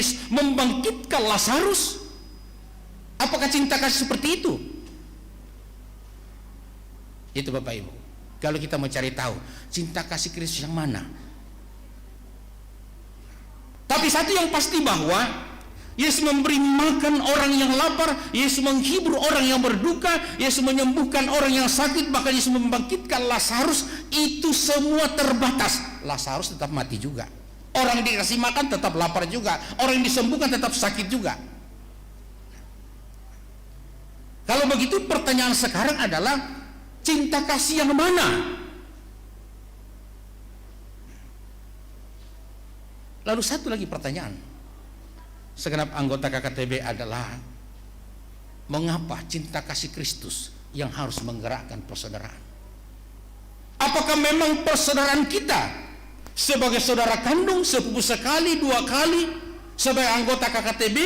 Yesus membangkitkan Lazarus? Apakah cinta kasih seperti itu? Itu Bapak Ibu. Kalau kita mau cari tahu cinta kasih Kristus yang mana. Tapi satu yang pasti bahwa Yesus memberi makan orang yang lapar, Yesus menghibur orang yang berduka, Yesus menyembuhkan orang yang sakit, bahkan Yesus membangkitkan Lazarus. Itu semua terbatas. Lazarus tetap mati juga. Orang yang dikasih makan tetap lapar juga. Orang yang disembuhkan tetap sakit juga. Kalau begitu pertanyaan sekarang adalah cinta kasih yang mana? Lalu satu lagi pertanyaan segenap anggota KKTB adalah, mengapa cinta kasih Kristus yang harus menggerakkan persaudaraan? Apakah memang persaudaraan kita sebagai saudara kandung, sepupu sekali, dua kali, sebagai anggota KKTB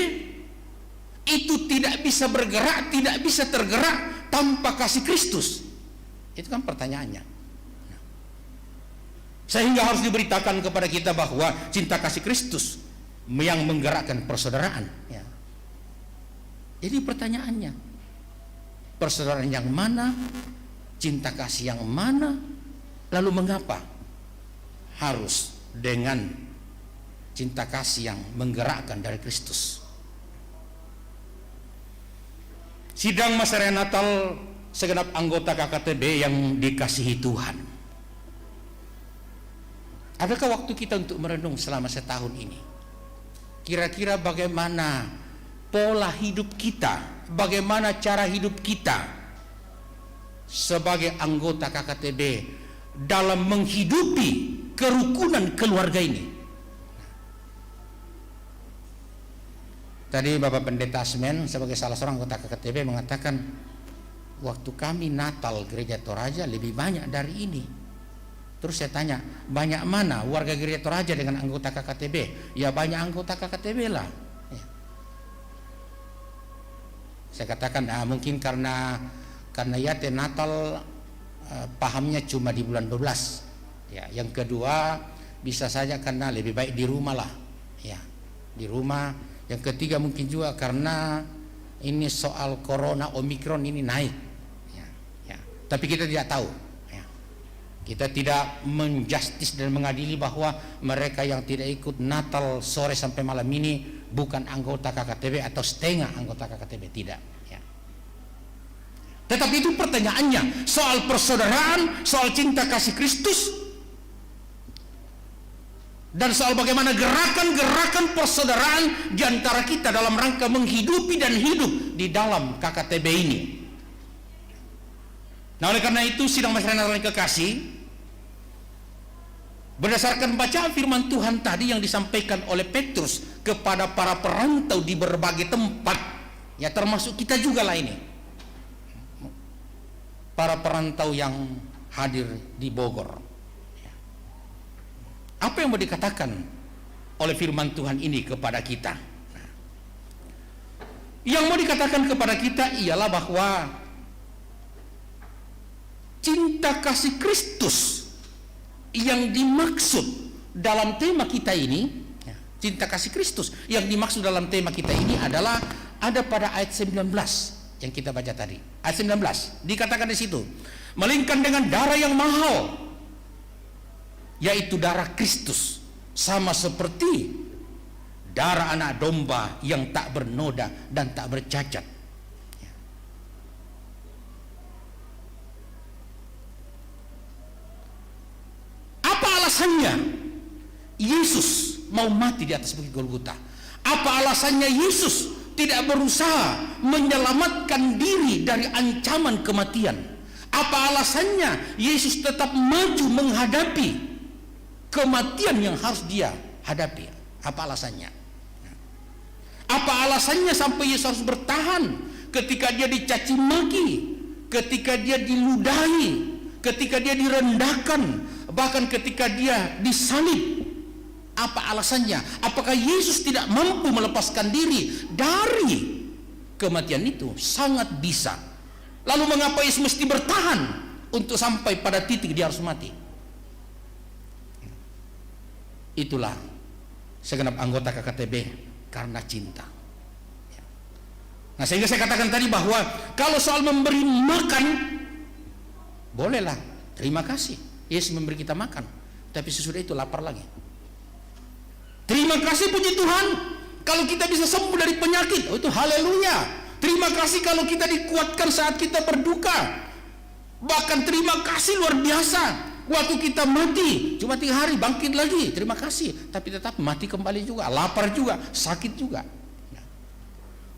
itu tidak bisa bergerak, tidak bisa tergerak tanpa kasih Kristus? Itu kan pertanyaannya. Sehingga harus diberitakan kepada kita bahwa cinta kasih Kristus yang menggerakkan persaudaraan, ya. Jadi pertanyaannya, persaudaraan yang mana, cinta kasih yang mana, lalu mengapa harus dengan cinta kasih yang menggerakkan dari Kristus? Sidang masa raya Natal segenap anggota KKTB yang dikasihi Tuhan. Adakah waktu kita untuk merenung selama setahun ini? Kira-kira bagaimana pola hidup kita, bagaimana cara hidup kita sebagai anggota KKTB dalam menghidupi kerukunan keluarga ini? Tadi Bapak Pendeta Asmen sebagai salah seorang anggota KKTB mengatakan, waktu kami Natal Gereja Toraja lebih banyak dari ini. Terus saya tanya, banyak mana warga Gereja Toraja dengan anggota KKTB? Ya banyak anggota KKTB lah, ya. Saya katakan mungkin karena ya Natal pahamnya cuma di bulan 12, ya. Yang kedua bisa saja karena lebih baik di rumah lah, ya, di rumah. Yang ketiga mungkin juga karena ini soal corona Omikron ini naik, ya, ya. Tapi kita tidak tahu. Kita tidak menjustis dan mengadili bahwa mereka yang tidak ikut Natal sore sampai malam ini bukan anggota KKTB atau setengah anggota KKTB, tidak, ya. Tetapi itu pertanyaannya, soal persaudaraan, soal cinta kasih Kristus, dan soal bagaimana gerakan-gerakan persaudaraan di antara kita dalam rangka menghidupi dan hidup di dalam KKTB ini. Nah, oleh karena itu sidang masyarakat yang kekasih, berdasarkan bacaan firman Tuhan tadi yang disampaikan oleh Petrus kepada para perantau di berbagai tempat, ya termasuk kita juga lah ini, para perantau yang hadir di Bogor. Apa yang mau dikatakan oleh firman Tuhan ini kepada kita? Yang mau dikatakan kepada kita ialah bahwa cinta kasih Kristus yang dimaksud dalam tema kita ini, cinta kasih Kristus yang dimaksud dalam tema kita ini adalah ada pada ayat 19 yang kita baca tadi. Ayat 19 dikatakan di situ, melainkan dengan darah yang mahal, yaitu darah Kristus, sama seperti darah anak domba yang tak bernoda dan tak bercacat. Apa alasannya Yesus mau mati di atas bukit Golgota? Apa alasannya Yesus tidak berusaha menyelamatkan diri dari ancaman kematian? Apa alasannya Yesus tetap maju menghadapi kematian yang harus dia hadapi? Apa alasannya? Apa alasannya sampai Yesus harus bertahan ketika dia dicaci maki, ketika dia diludahi, ketika dia direndahkan, bahkan ketika dia disalib? Apa alasannya? Apakah Yesus tidak mampu melepaskan diri dari kematian itu? Sangat bisa. Lalu mengapa Yesus mesti bertahan untuk sampai pada titik dia harus mati? Itulah segenap anggota KKTB karena cinta. Nah, sehingga saya katakan tadi bahwa kalau soal memberi makan, bolehlah, terima kasih, Yesus memberi kita makan, tapi sesudah itu lapar lagi. Terima kasih, puji Tuhan, kalau kita bisa sembuh dari penyakit, oh itu haleluya. Terima kasih kalau kita dikuatkan saat kita berduka. Bahkan terima kasih luar biasa, waktu kita mati cuma 3 hari bangkit lagi, terima kasih. Tapi tetap mati kembali juga, lapar juga, sakit juga.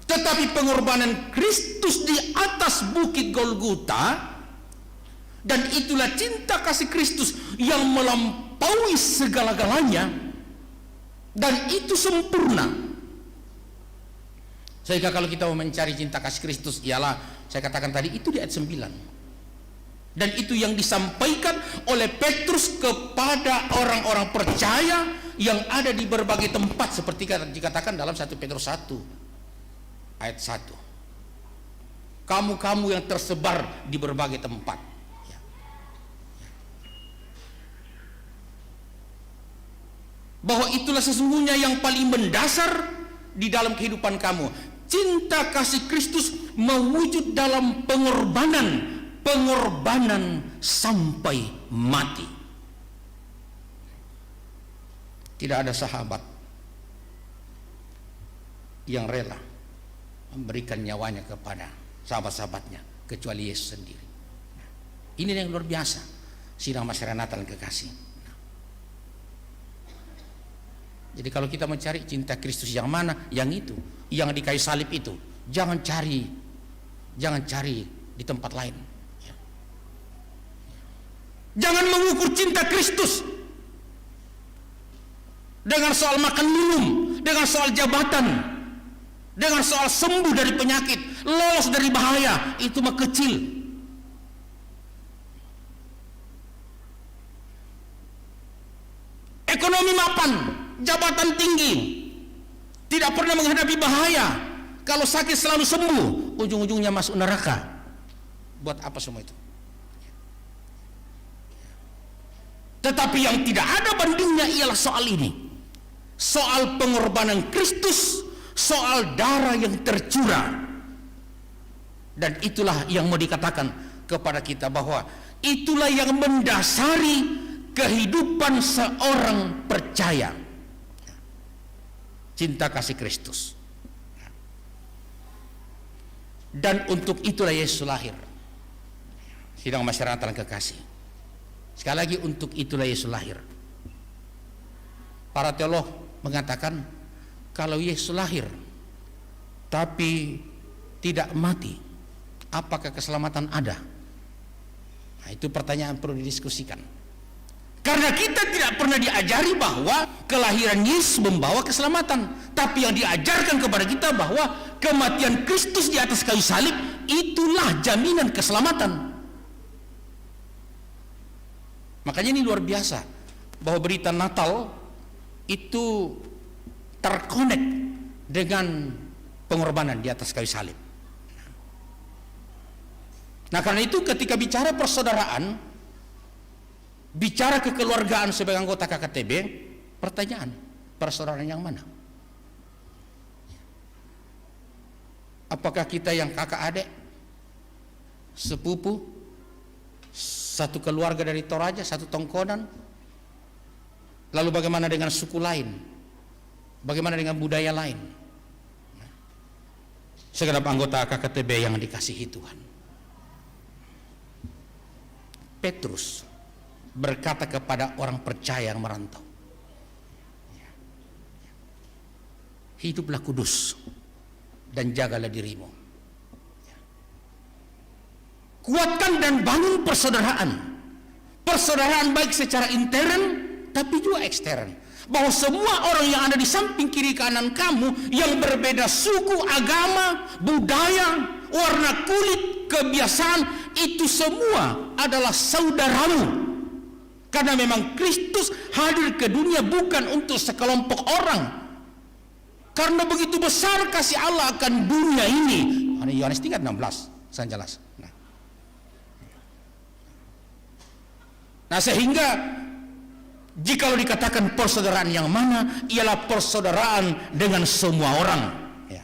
Tetapi pengorbanan Kristus di atas bukit Golgota, dan itulah cinta kasih Kristus yang melampaui segala-galanya, dan itu sempurna. Sehingga kalau kita mau mencari cinta kasih Kristus, ialah saya katakan tadi itu di ayat 9. Dan itu yang disampaikan oleh Petrus kepada orang-orang percaya yang ada di berbagai tempat, seperti dikatakan dalam 1 Petrus 1 ayat 1. Kamu-kamu yang tersebar di berbagai tempat. Bahwa itulah sesungguhnya yang paling mendasar di dalam kehidupan kamu. Cinta kasih Kristus mewujud dalam pengorbanan sampai mati. Tidak ada sahabat yang rela memberikan nyawanya kepada sahabat-sahabatnya kecuali Yesus sendiri. Ini yang luar biasa, sidang masyarakat Natal yang kekasih. Jadi kalau kita mencari cinta Kristus yang mana, yang itu, yang di kayu salib itu, jangan cari di tempat lain. Jangan mengukur cinta Kristus dengan soal makan minum, dengan soal jabatan, dengan soal sembuh dari penyakit, lolos dari bahaya, itu mah kecil. Ekonomi mapan, jabatan tinggi, tidak pernah menghadapi bahaya, kalau sakit selalu sembuh, ujung-ujungnya masuk neraka. Buat apa semua itu? Tetapi yang tidak ada bandingnya ialah soal ini, soal pengorbanan Kristus, soal darah yang tercurah. Dan itulah yang mau dikatakan kepada kita, bahwa itulah yang mendasari kehidupan seorang percaya, cinta kasih Kristus. Dan untuk itulah Yesus lahir. Sidang masyarakat yang kekasih, sekali lagi, untuk itulah Yesus lahir. Para teolog mengatakan, kalau Yesus lahir tapi tidak mati, apakah keselamatan ada? Nah, itu pertanyaan perlu didiskusikan. Karena kita tidak pernah diajari bahwa kelahiran Yesus membawa keselamatan, tapi yang diajarkan kepada kita bahwa kematian Kristus di atas kayu salib itulah jaminan keselamatan. Makanya ini luar biasa bahwa berita Natal itu terkonek dengan pengorbanan di atas kayu salib. Nah, karena itu ketika bicara persaudaraan, bicara kekeluargaan sebagai anggota KKTB, pertanyaan, persaudaraan yang mana? Apakah kita yang kakak adik, sepupu, satu keluarga dari Toraja, satu tongkonan? Lalu bagaimana dengan suku lain? Bagaimana dengan budaya lain? Segenap anggota KKTB yang dikasihi Tuhan, Petrus berkata kepada orang percaya yang merantau, hiduplah kudus dan jagalah dirimu. Kuatkan dan bangun persaudaraan, persaudaraan baik secara intern tapi juga ekstern, bahwa semua orang yang ada di samping kiri kanan kamu yang berbeda suku, agama, budaya, warna kulit, kebiasaan, itu semua adalah saudaramu. Karena memang Kristus hadir ke dunia bukan untuk sekelompok orang. Karena begitu besar kasih Allah akan dunia ini. Yohanes 3:16 saya jelas. Nah, sehingga Jikalau dikatakan persaudaraan yang mana, ialah persaudaraan dengan semua orang. Ya.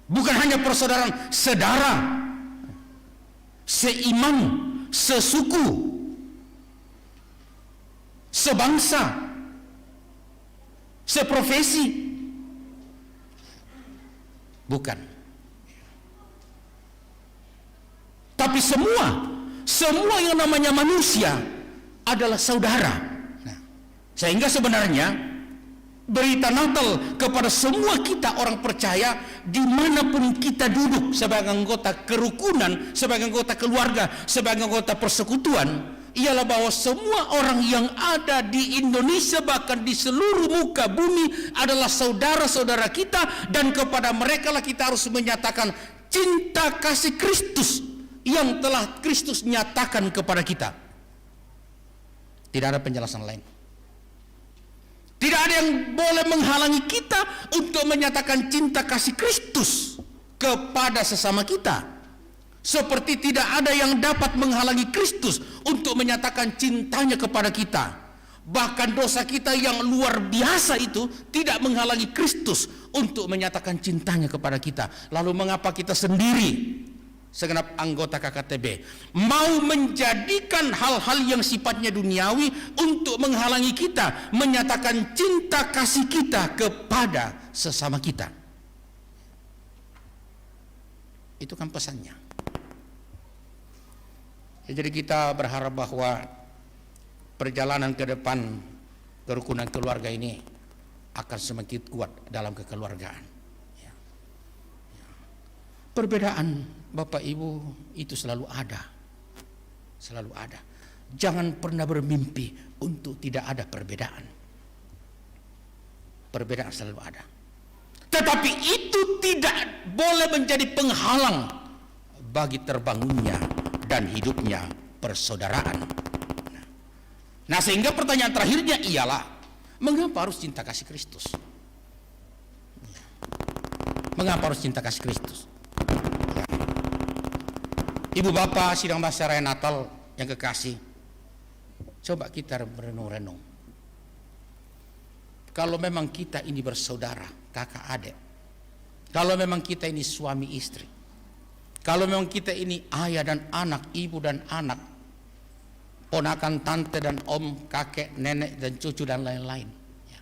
Bukan hanya persaudaraan sedara, seiman, sesuku, sebangsa, seprofesi. Bukan. Tapi semua yang namanya manusia adalah saudara. Nah, sehingga sebenarnya berita Natal kepada semua kita orang percaya dimanapun kita duduk, sebagai anggota kerukunan, sebagai anggota keluarga, sebagai anggota persekutuan, ialah bahwa semua orang yang ada di Indonesia, bahkan di seluruh muka bumi, adalah saudara-saudara kita, dan kepada mereka lah kita harus menyatakan cinta kasih Kristus yang telah Kristus nyatakan kepada kita. Tidak ada penjelasan lain. Tidak ada yang boleh menghalangi kita untuk menyatakan cinta kasih Kristus kepada sesama kita. Seperti tidak ada yang dapat menghalangi Kristus untuk menyatakan cintanya kepada kita. Bahkan dosa kita yang luar biasa itu tidak menghalangi Kristus untuk menyatakan cintanya kepada kita. Lalu mengapa kita sendiri, segenap anggota KKTB, mau menjadikan hal-hal yang sifatnya duniawi untuk menghalangi kita menyatakan cinta kasih kita kepada sesama kita? Itu kan pesannya. Ya, jadi kita berharap bahwa perjalanan ke depan kerukunan keluarga ini akan semakin kuat dalam kekeluargaan. Ya. Ya. Perbedaan Bapak Ibu itu selalu ada. Selalu ada. Jangan pernah bermimpi untuk tidak ada perbedaan. Perbedaan selalu ada. Tetapi itu tidak boleh menjadi penghalang bagi terbangunnya dan hidupnya persaudaraan. Nah, sehingga pertanyaan terakhirnya ialah, mengapa harus cinta kasih Kristus? Mengapa harus cinta kasih Kristus? Ibu bapak sidang bahasa raya Natal yang kekasih, coba kita berenung-renung. Kalau memang kita ini bersaudara, kakak adik, kalau memang kita ini suami istri, kalau memang kita ini ayah dan anak, ibu dan anak, ponakan, tante dan om, kakek, nenek dan cucu dan lain-lain, ya,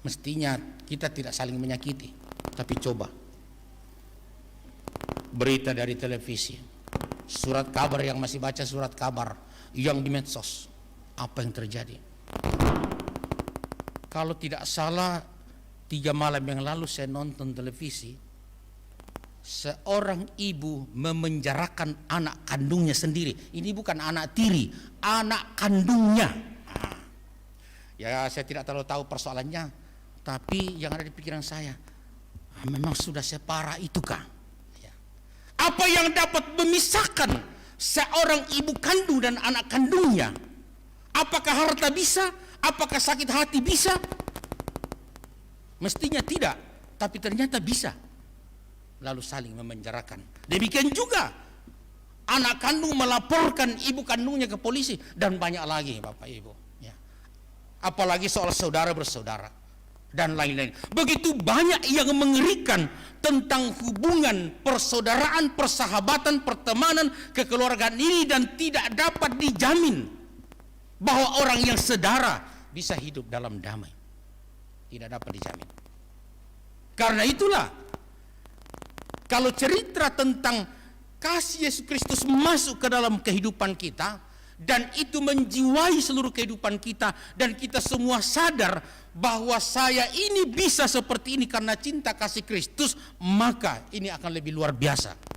mestinya kita tidak saling menyakiti. Tapi coba berita dari televisi, surat kabar yang masih baca surat kabar, yang di medsos, apa yang terjadi? Kalau tidak salah 3 malam yang lalu saya nonton televisi, seorang ibu memenjarakan anak kandungnya sendiri. Ini bukan anak tiri, anak kandungnya. Nah, ya saya tidak terlalu tahu persoalannya, tapi yang ada di pikiran saya, memang sudah separah itukah? Ya. Apa yang dapat memisahkan seorang ibu kandung dan anak kandungnya? Apakah harta bisa? Apakah sakit hati bisa? Mestinya tidak, tapi ternyata bisa. Lalu saling memenjarakan. Demikian juga anak kandung melaporkan ibu kandungnya ke polisi, dan banyak lagi Bapak Ibu, ya. Apalagi soal saudara bersaudara dan lain-lain. Begitu banyak yang mengerikan tentang hubungan persaudaraan, persahabatan, pertemanan, kekeluargaan ini, dan tidak dapat dijamin bahwa orang yang sedara bisa hidup dalam damai. Tidak dapat dijamin. Karena itulah, kalau cerita tentang kasih Yesus Kristus masuk ke dalam kehidupan kita, dan itu menjiwai seluruh kehidupan kita, dan kita semua sadar bahwa saya ini bisa seperti ini karena cinta kasih Kristus, maka ini akan lebih luar biasa.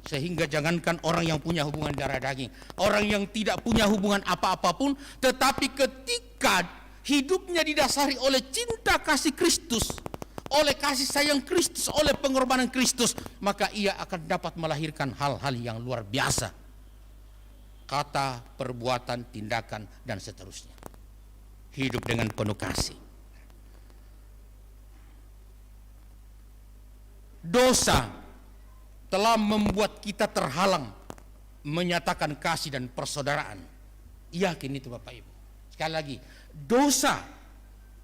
Sehingga jangankan orang yang punya hubungan darah daging, orang yang tidak punya hubungan apa-apapun, tetapi ketika hidupnya didasari oleh cinta kasih Kristus, oleh kasih sayang Kristus, oleh pengorbanan Kristus, maka ia akan dapat melahirkan hal-hal yang luar biasa. Kata, perbuatan, tindakan, dan seterusnya. Hidup dengan penuh kasih. Dosa telah membuat kita terhalang menyatakan kasih dan persaudaraan. Yakin itu Bapak Ibu. Sekali lagi, dosa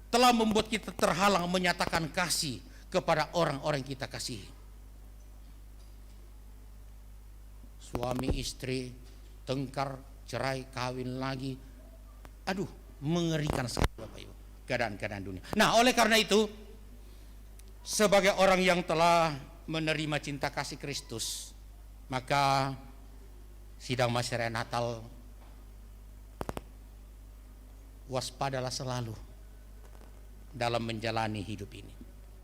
telah membuat kita terhalang menyatakan kasih kepada orang-orang yang kita kasihi. Suami istri tengkar, cerai, kawin lagi. Aduh, mengerikan sekali Bapak Ibu keadaan-keadaan dunia. Nah, oleh karena itu, sebagai orang yang telah menerima cinta kasih Kristus, maka sidang masyarakat Natal, waspadalah selalu dalam menjalani hidup ini.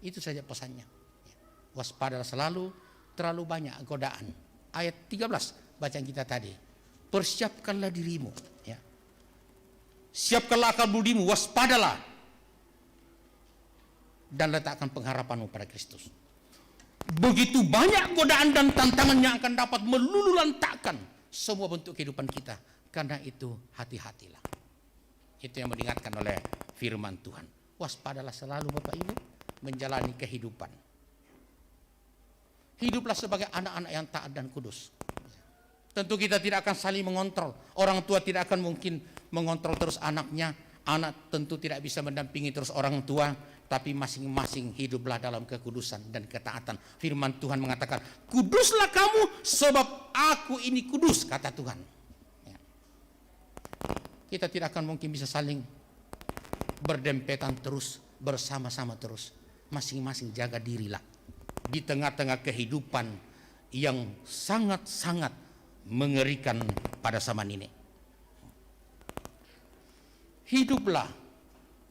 Itu saja pesannya. Waspadalah selalu, terlalu banyak godaan. Ayat 13 bacaan kita tadi. Persiapkanlah dirimu, ya. Siapkanlah akal budimu, waspadalah, dan letakkan pengharapanmu pada Kristus. Begitu banyak godaan dan tantangan yang akan dapat meluluhlantakkan semua bentuk kehidupan kita. Karena itu hati-hatilah. Itu yang diingatkan oleh firman Tuhan. Waspadalah selalu Bapak Ibu menjalani kehidupan. Hiduplah sebagai anak-anak yang taat dan kudus. Tentu kita tidak akan saling mengontrol. Orang tua tidak akan mungkin mengontrol terus anaknya. Anak tentu tidak bisa mendampingi terus orang tua. Tapi masing-masing hiduplah dalam kekudusan dan ketaatan. Firman Tuhan mengatakan, kuduslah kamu sebab aku ini kudus, kata Tuhan. Ya. Kita tidak akan mungkin bisa saling berdempetan terus, bersama-sama terus. Masing-masing jaga dirilah di tengah-tengah kehidupan yang sangat-sangat mengerikan pada zaman ini. Hiduplah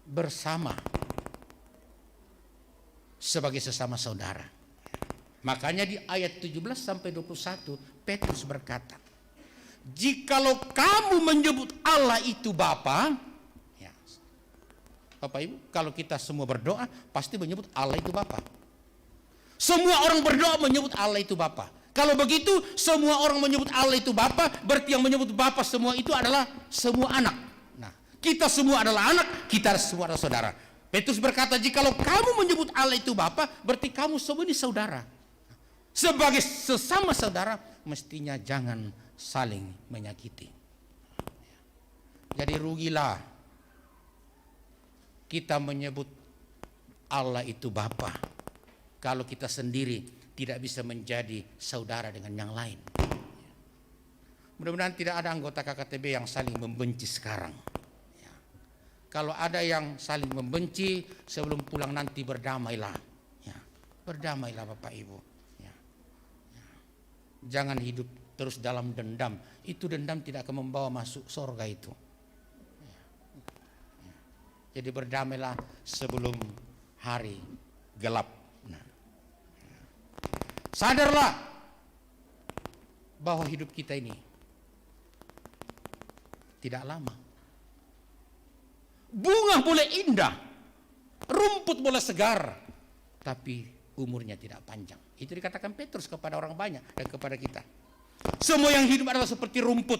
bersama sebagai sesama saudara. Makanya di ayat 17 sampai 21 Petrus berkata, jikalau kamu menyebut Allah itu Bapa, ya, Bapak Ibu, kalau kita semua berdoa pasti menyebut Allah itu Bapa. Semua orang berdoa menyebut Allah itu Bapa. Kalau begitu semua orang menyebut Allah itu Bapa, berarti yang menyebut Bapa semua itu adalah semua anak. Nah, kita semua adalah anak, kita semua adalah saudara. Petrus berkata, jikalau kamu menyebut Allah itu Bapa, berarti kamu semua ini saudara. Sebagai sesama saudara, mestinya jangan saling menyakiti. Jadi rugilah kita menyebut Allah itu Bapa kalau kita sendiri tidak bisa menjadi saudara dengan yang lain. Mudah-mudahan tidak ada anggota KKTB yang saling membenci sekarang. Kalau ada yang saling membenci, sebelum pulang nanti berdamailah. Ya, berdamailah Bapak Ibu. Ya, ya. Jangan hidup terus dalam dendam. Itu dendam tidak akan membawa masuk surga itu. Ya, ya. Jadi berdamailah sebelum hari gelap. Nah, ya. Sadarlah bahwa hidup kita ini tidak lama. Bunga boleh indah, rumput boleh segar, tapi umurnya tidak panjang. Itu dikatakan Petrus kepada orang banyak dan kepada kita. Semua yang hidup adalah seperti rumput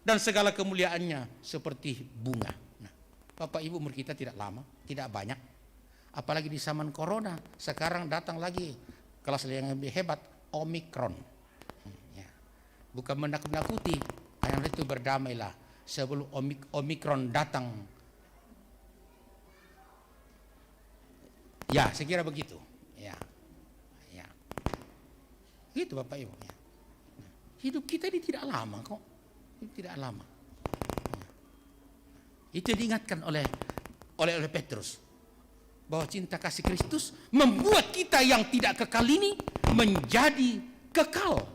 dan segala kemuliaannya seperti bunga. Nah, Bapak Ibu, umur kita tidak lama, tidak banyak. Apalagi di zaman corona, sekarang datang lagi kelas yang lebih hebat, Omikron. Ya. Bukan menakut-nakuti, karena itu berdamailah sebelum Omikron datang. Ya, saya kira begitu. Ya, ya, gitu Bapak Ibu. Ya. Hidup kita ini tidak lama kok, ini tidak lama. Ya. Itu diingatkan oleh Petrus bahwa cinta kasih Kristus membuat kita yang tidak kekal ini menjadi kekal.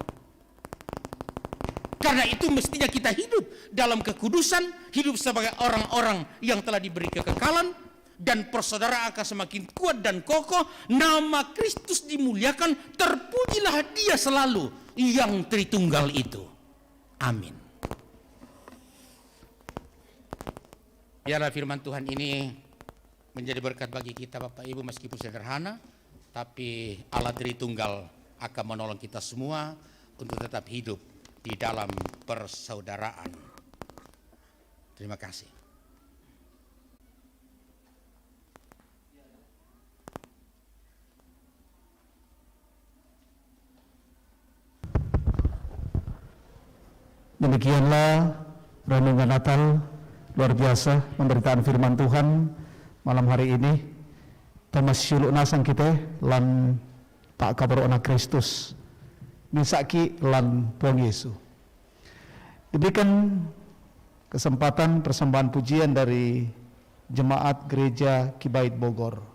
Karena itu mestinya kita hidup dalam kekudusan, hidup sebagai orang-orang yang telah diberi kekekalan. Dan persaudaraan akan semakin kuat dan kokoh. Nama Kristus dimuliakan. Terpujilah Dia selalu yang Tritunggal itu. Amin. Biarlah firman Tuhan ini menjadi berkat bagi kita Bapak Ibu, meskipun sederhana, tapi Allah Tritunggal akan menolong kita semua untuk tetap hidup di dalam persaudaraan. Terima kasih. Demikianlah renungan Natal luar biasa, pemberitaan firman Tuhan malam hari ini. Thomas syuluk nasang kita lan tak kabar anak Kristus misaki lan Puang Yesus. Diberikan kesempatan persembahan pujian dari Jemaat Gereja Kibait Bogor.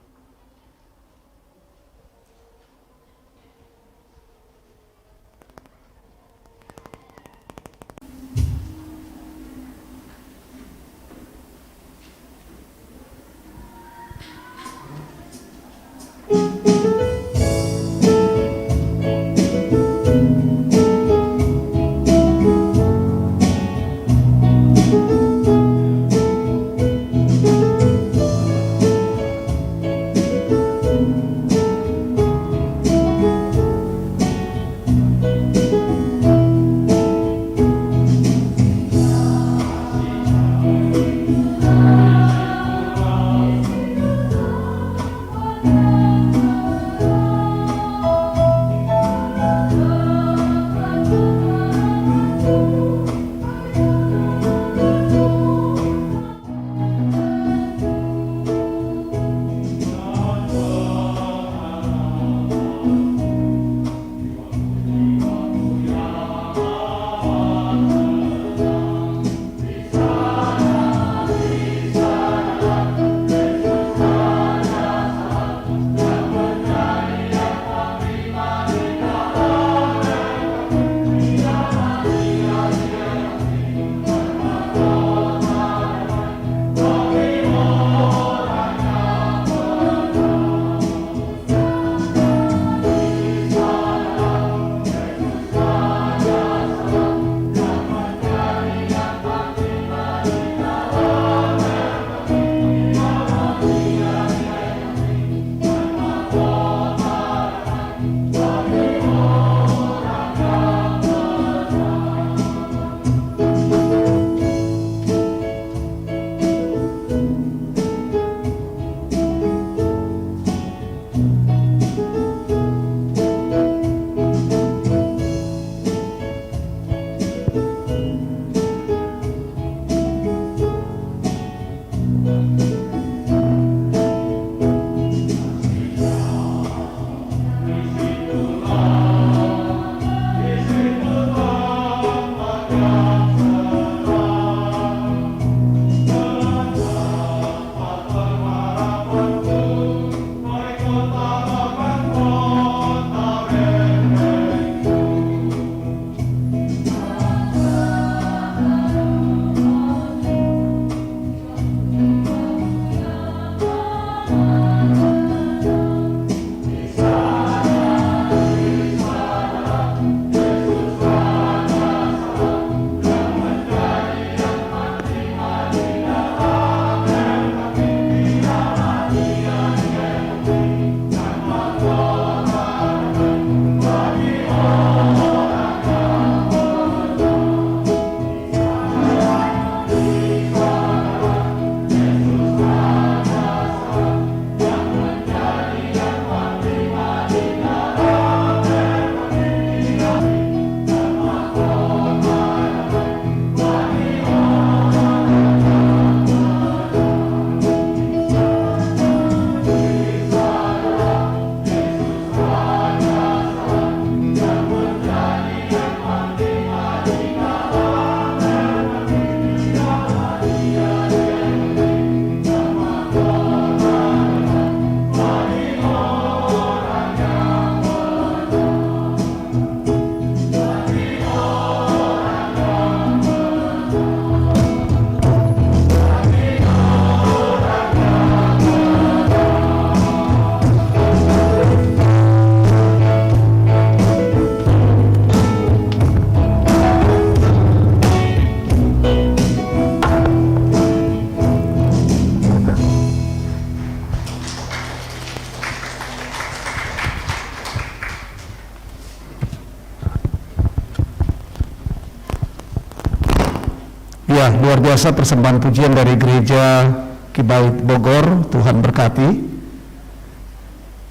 Ya, luar biasa persembahan pujian dari Gereja Kibait Bogor. Tuhan berkati.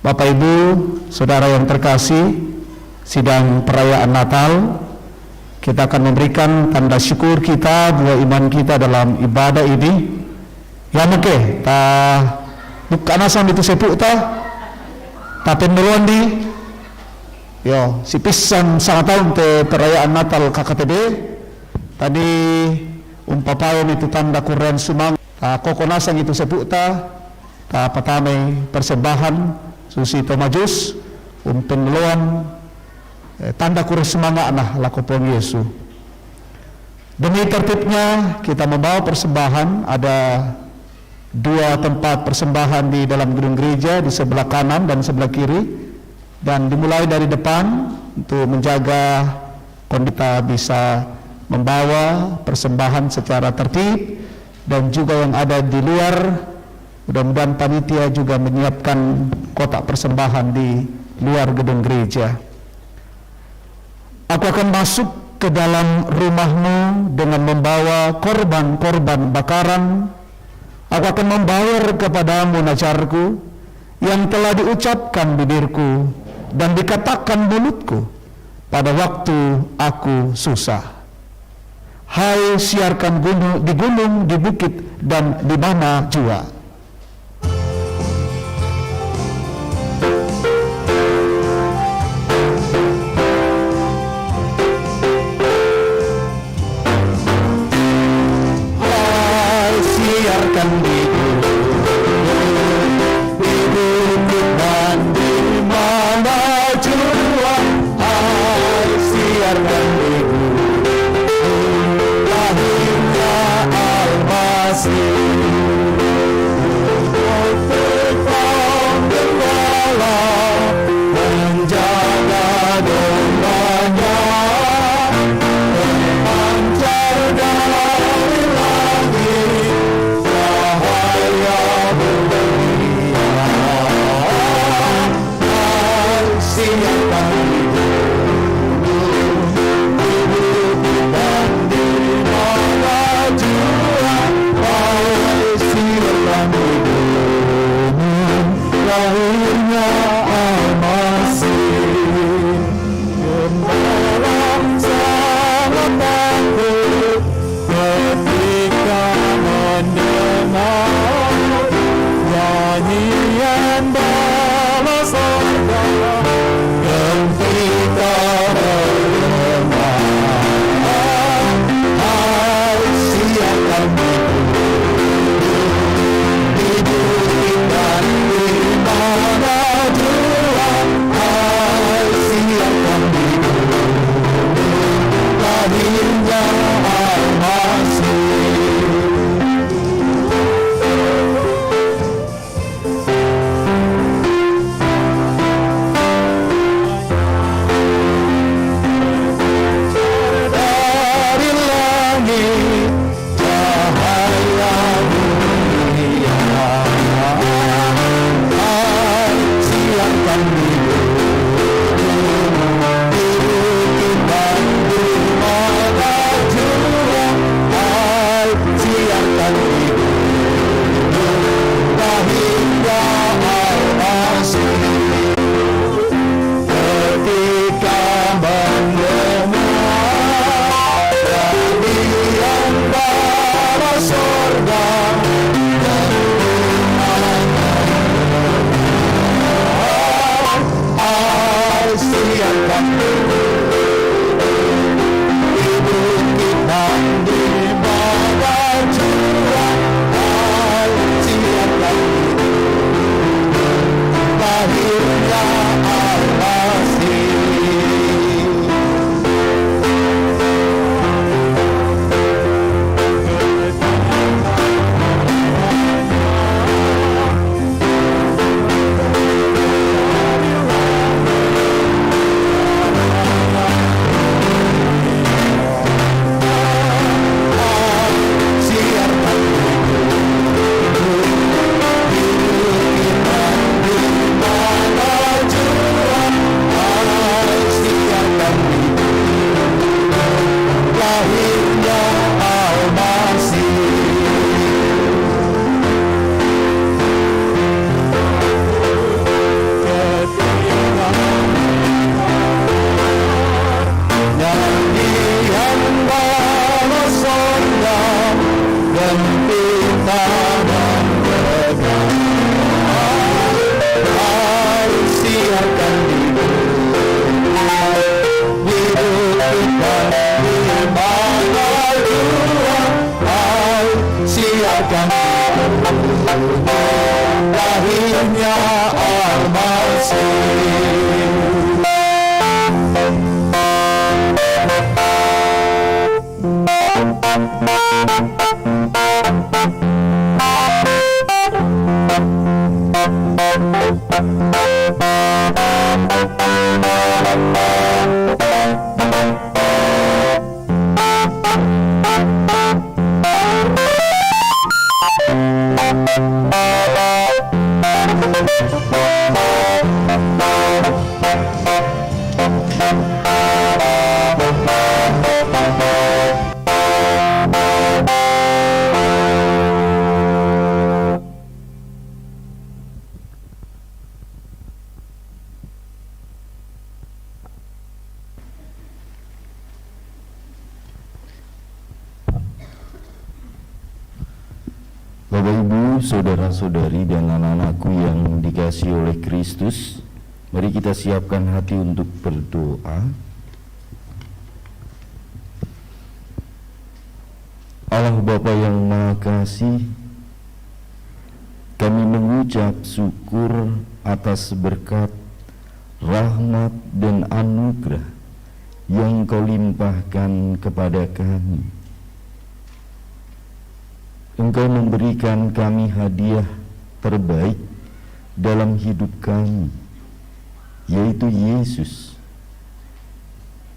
Bapak Ibu, Saudara yang terkasih, sidang perayaan Natal kita akan memberikan tanda syukur kita, buah iman kita dalam ibadah ini. Ya mungkin ta bukan asam itu sepuk ta tapi meluan di yo si pisan sangat tahun te perayaan Natal KKTB tadi umpapayan itu tanda kuren sumang ta kokonasan itu sepuk ta patame persembahan susi tomajus pengeluan tanda kuren semangat nah lakopon Yesus. Demi tertibnya kita membawa persembahan, ada 2 tempat persembahan di dalam gedung gereja, di sebelah kanan dan sebelah kiri, dan dimulai dari depan untuk menjaga kita bisa membawa persembahan secara tertib, dan juga yang ada di luar mudah-mudahan panitia juga menyiapkan kotak persembahan di luar gedung gereja. Aku akan masuk ke dalam rumahmu dengan membawa korban-korban bakaran. Aku akan membayar kepadamu najarku yang telah diucapkan bibirku dan dikatakan mulutku pada waktu aku susah. Hai siarkan di gunung, di bukit, dan di mana jua. tangan berkata, siapkan diri, hidupkan iman Tuhan, siapkan lahirnya Al-Masih. Bapak Ibu, saudara-saudari dan anak-anakku yang dikasihi oleh Kristus, mari kita siapkan hati untuk berdoa. Allah Bapa yang Maha Kasih, kami mengucap syukur atas berkat, rahmat dan anugerah yang Kau limpahkan kepada kami. Engkau memberikan kami hadiah terbaik dalam hidup kami, yaitu Yesus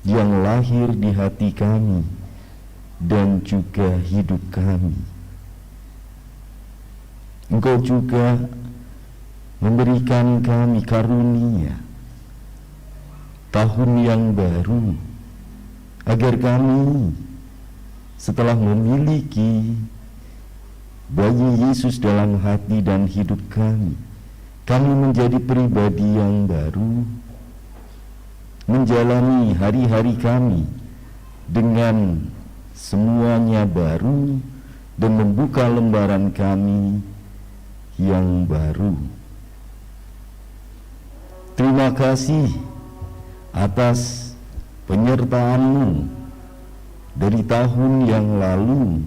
yang lahir di hati kami dan juga hidup kami. Engkau juga memberikan kami karunia tahun yang baru, agar kami setelah memiliki bayi Yesus dalam hati dan hidup kami menjadi pribadi yang baru, menjalani hari-hari kami dengan semuanya baru, dan membuka lembaran kami yang baru. Terima kasih atas penyertaan-Mu dari tahun yang lalu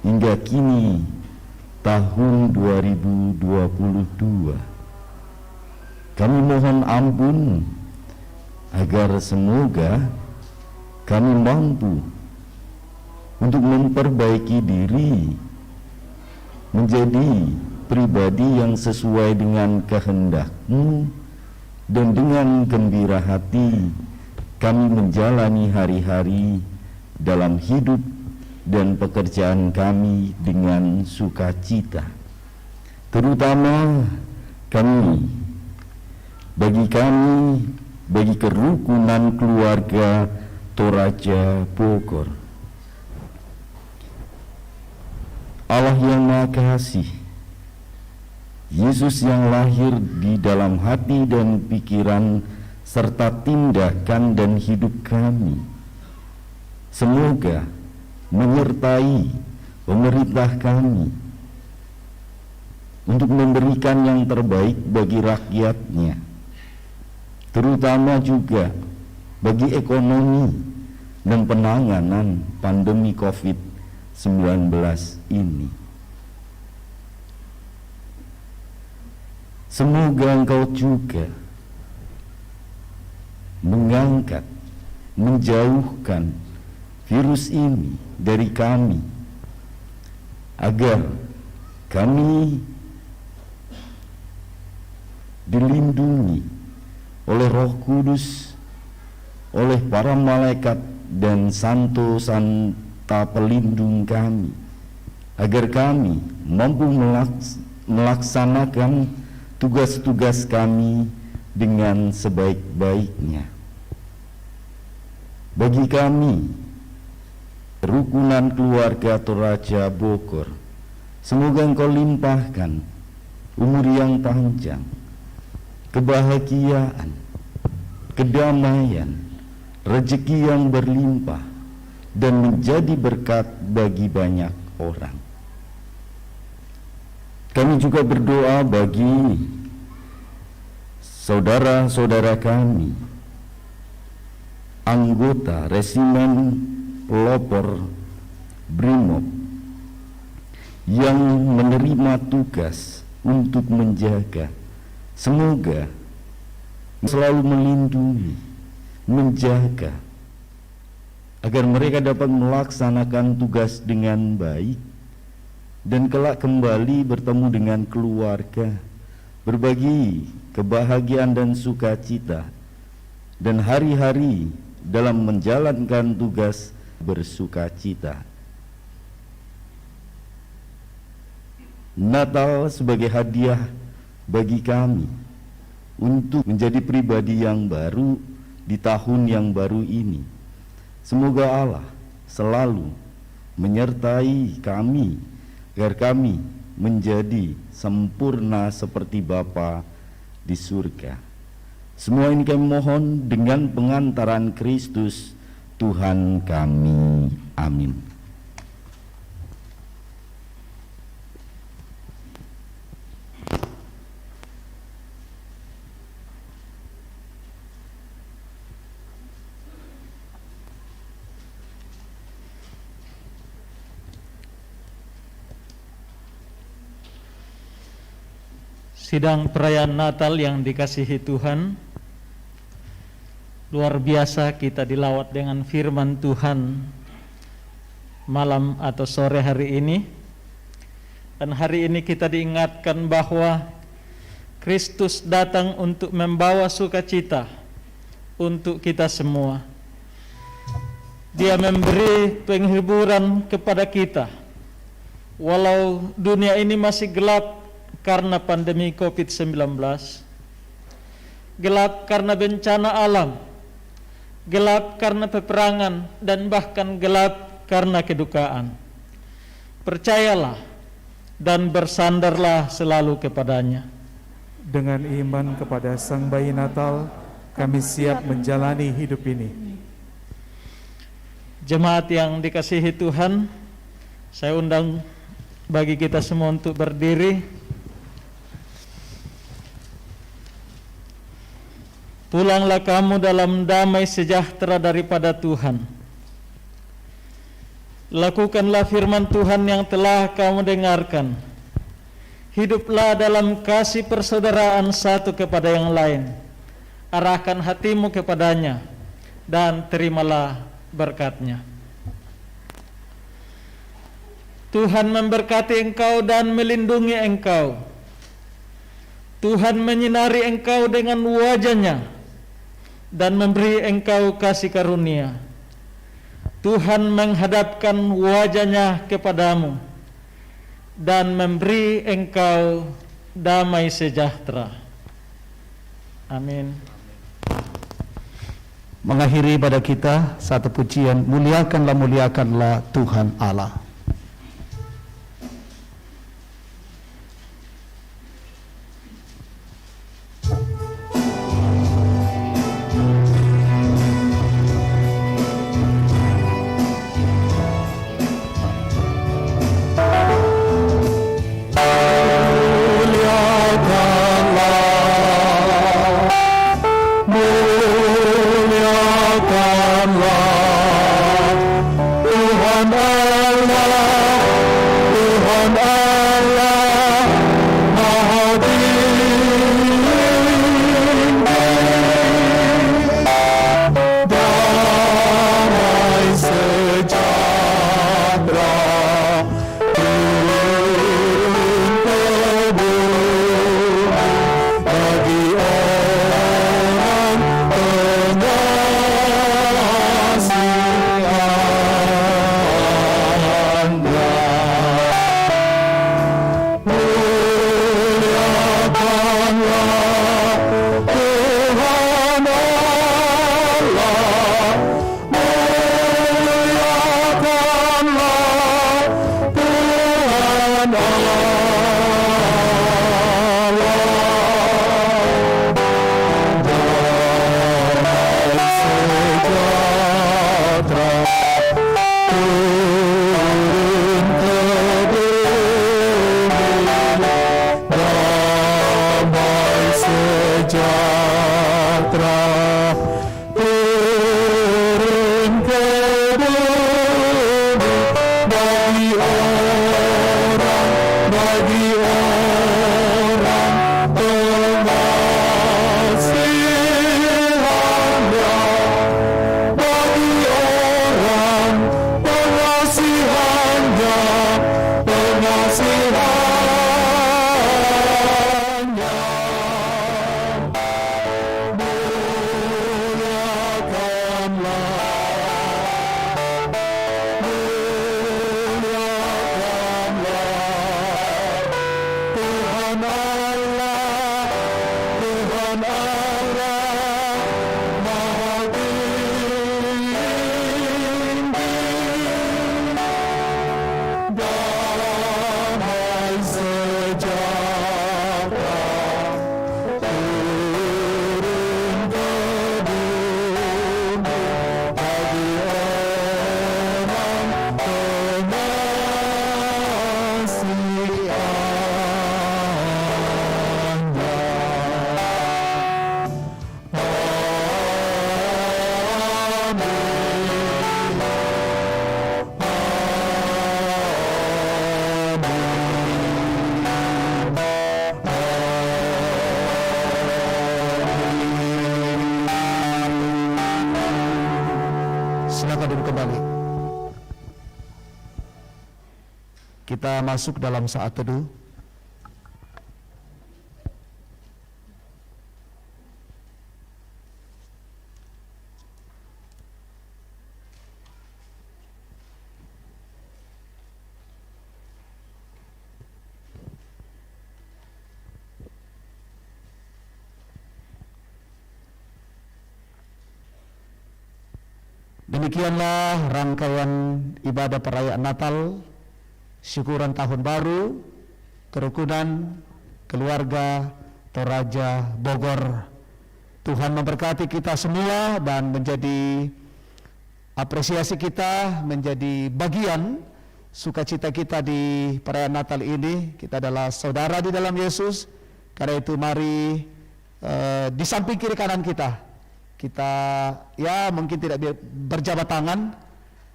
hingga kini, tahun 2022. Kami mohon ampun agar semoga kami mampu untuk memperbaiki diri menjadi pribadi yang sesuai dengan kehendak-Mu, dan dengan gembira hati kami menjalani hari-hari dalam hidup dan pekerjaan kami dengan sukacita. Terutama bagi kerukunan keluarga Toraja Bogor. Allah yang Maha Kasih, Yesus yang lahir di dalam hati dan pikiran serta tindakan dan hidup kami, semoga menyertai pemerintah kami untuk memberikan yang terbaik bagi rakyatnya, terutama juga bagi ekonomi dan penanganan pandemi COVID-19 ini. Semoga Engkau juga mengangkat, menjauhkan virus ini dari kami, agar kami dilindungi oleh Roh Kudus, oleh para malaikat dan santo-santa pelindung kami, agar kami mampu melaksanakan tugas-tugas kami dengan sebaik-baiknya. Bagi kami, kerukunan keluarga Toraja Bogor, semoga Engkau limpahkan umur yang panjang, kebahagiaan, kedamaian, rezeki yang berlimpah, dan menjadi berkat bagi banyak orang. Kami juga berdoa bagi saudara-saudara kami, anggota Resimen Pelopor Brimob yang menerima tugas untuk menjaga. Semoga selalu melindungi, menjaga, agar mereka dapat melaksanakan tugas dengan baik dan kelak kembali bertemu dengan keluarga, berbagi kebahagiaan dan sukacita, dan hari-hari dalam menjalankan tugas bersukacita. Natal sebagai hadiah bagi kami untuk menjadi pribadi yang baru di tahun yang baru ini. Semoga Allah selalu menyertai kami agar kami menjadi sempurna seperti Bapa di surga. Semua ini kami mohon dengan pengantaran Kristus Tuhan kami. Amin. Sidang perayaan Natal yang dikasihi Tuhan, luar biasa kita dilawat dengan firman Tuhan malam atau sore hari ini. Dan hari ini kita diingatkan bahwa Kristus datang untuk membawa sukacita untuk kita semua. Dia memberi penghiburan kepada kita. Walau dunia ini masih gelap karena pandemi COVID-19, gelap karena bencana alam, gelap karena peperangan, dan bahkan gelap karena kedukaan. Percayalah dan bersandarlah selalu kepadanya. Dengan iman kepada Sang Bayi Natal, kami siap menjalani hidup ini. Jemaat yang dikasihi Tuhan, saya undang bagi kita semua untuk berdiri. Pulanglah kamu dalam damai sejahtera daripada Tuhan. Lakukanlah firman Tuhan yang telah kamu dengarkan. Hiduplah dalam kasih persaudaraan satu kepada yang lain. Arahkan hatimu kepadanya dan terimalah berkat-Nya. Tuhan memberkati engkau dan melindungi engkau. Tuhan menyinari engkau dengan wajah-Nya dan memberi engkau kasih karunia. Tuhan menghadapkan wajah-Nya kepadamu dan memberi engkau damai sejahtera. Amin. Mengakhiri pada kita satu pujian, muliakanlah, muliakanlah Tuhan Allah. Silakan duduk kembali. Kita masuk dalam saat teduh. Demikianlah rangkaian ibadah perayaan Natal, syukuran tahun baru, kerukunan keluarga Toraja Bogor. Tuhan memberkati kita semua dan menjadi apresiasi kita, menjadi bagian sukacita kita di perayaan Natal ini. Kita adalah saudara di dalam Yesus. Karena itu mari di samping kiri kanan kita ya mungkin tidak berjabat tangan,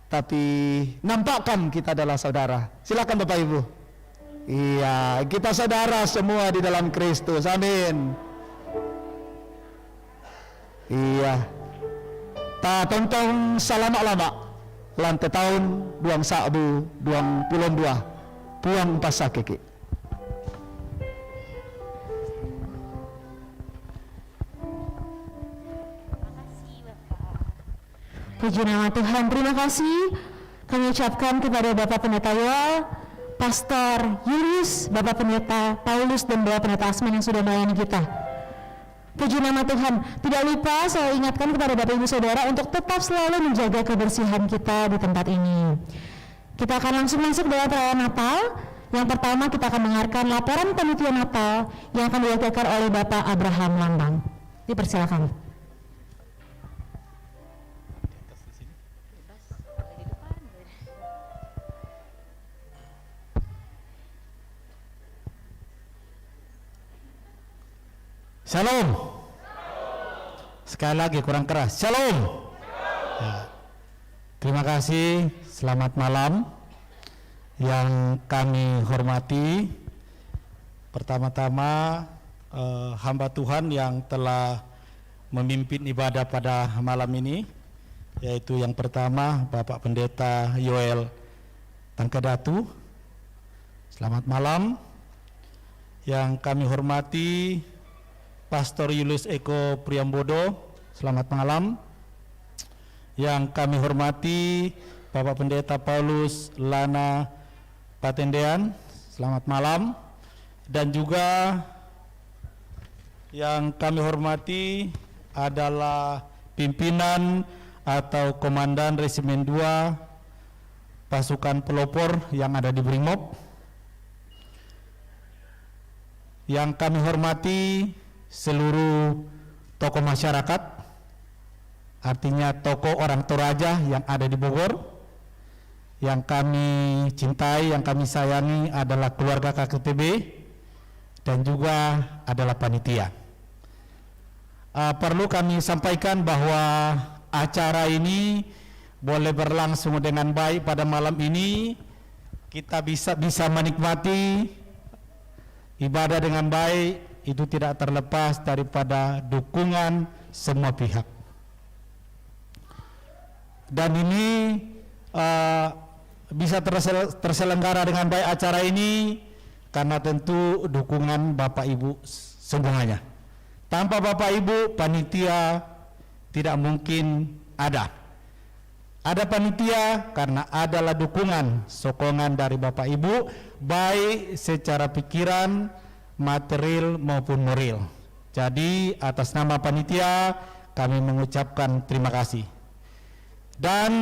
tapi nampakkan kita adalah saudara. Silakan Bapak Ibu. Iya, kita saudara semua di dalam Kristus. Amin. Iya. Ta tontong salama-lama. Lantai tahun duang sabu, duang pulon dua, puang pasakiki. Puji nama Tuhan, terima kasih kami ucapkan kepada Bapak Pendeta Yoel, Pastor Julius, Bapak Pendeta Paulus, dan Bapak Pendeta Asman yang sudah melayani kita. Puji nama Tuhan. Tidak lupa saya ingatkan kepada Bapak Ibu Saudara untuk tetap selalu menjaga kebersihan kita di tempat ini. Kita akan langsung masuk dalam perayaan Natal. Yang pertama kita akan mendengarkan laporan panitia Natal yang akan diwakilkan oleh Bapak Abraham Lambang. Dipersilakan. Shalom. Sekali lagi kurang keras. Shalom. Ya. Terima kasih. Selamat malam. Yang kami hormati, pertama-tama hamba Tuhan yang telah memimpin ibadah pada malam ini, yaitu yang pertama Bapak Pendeta Yoel Tangkadatu. Selamat malam. Yang kami hormati Pastor Julius Eko Priambodo, selamat malam. Yang kami hormati Bapak Pendeta Paulus Lana Patendean, selamat malam. Dan juga yang kami hormati adalah pimpinan atau Komandan Resimen 2 Pasukan Pelopor yang ada di Brimob. Yang kami hormati seluruh tokoh masyarakat, artinya tokoh orang Toraja yang ada di Bogor. Yang kami cintai, yang kami sayangi adalah keluarga KKTB dan juga adalah panitia. Perlu kami sampaikan bahwa acara ini boleh berlangsung dengan baik pada malam ini kita bisa menikmati ibadah dengan baik, itu tidak terlepas daripada dukungan semua pihak. Dan ini bisa terselenggara dengan baik acara ini karena tentu dukungan Bapak Ibu semuanya. Tanpa Bapak Ibu, panitia tidak mungkin ada. Ada panitia karena adalah dukungan, sokongan dari Bapak Ibu, baik secara pikiran, material maupun moral. Jadi atas nama panitia kami mengucapkan terima kasih. Dan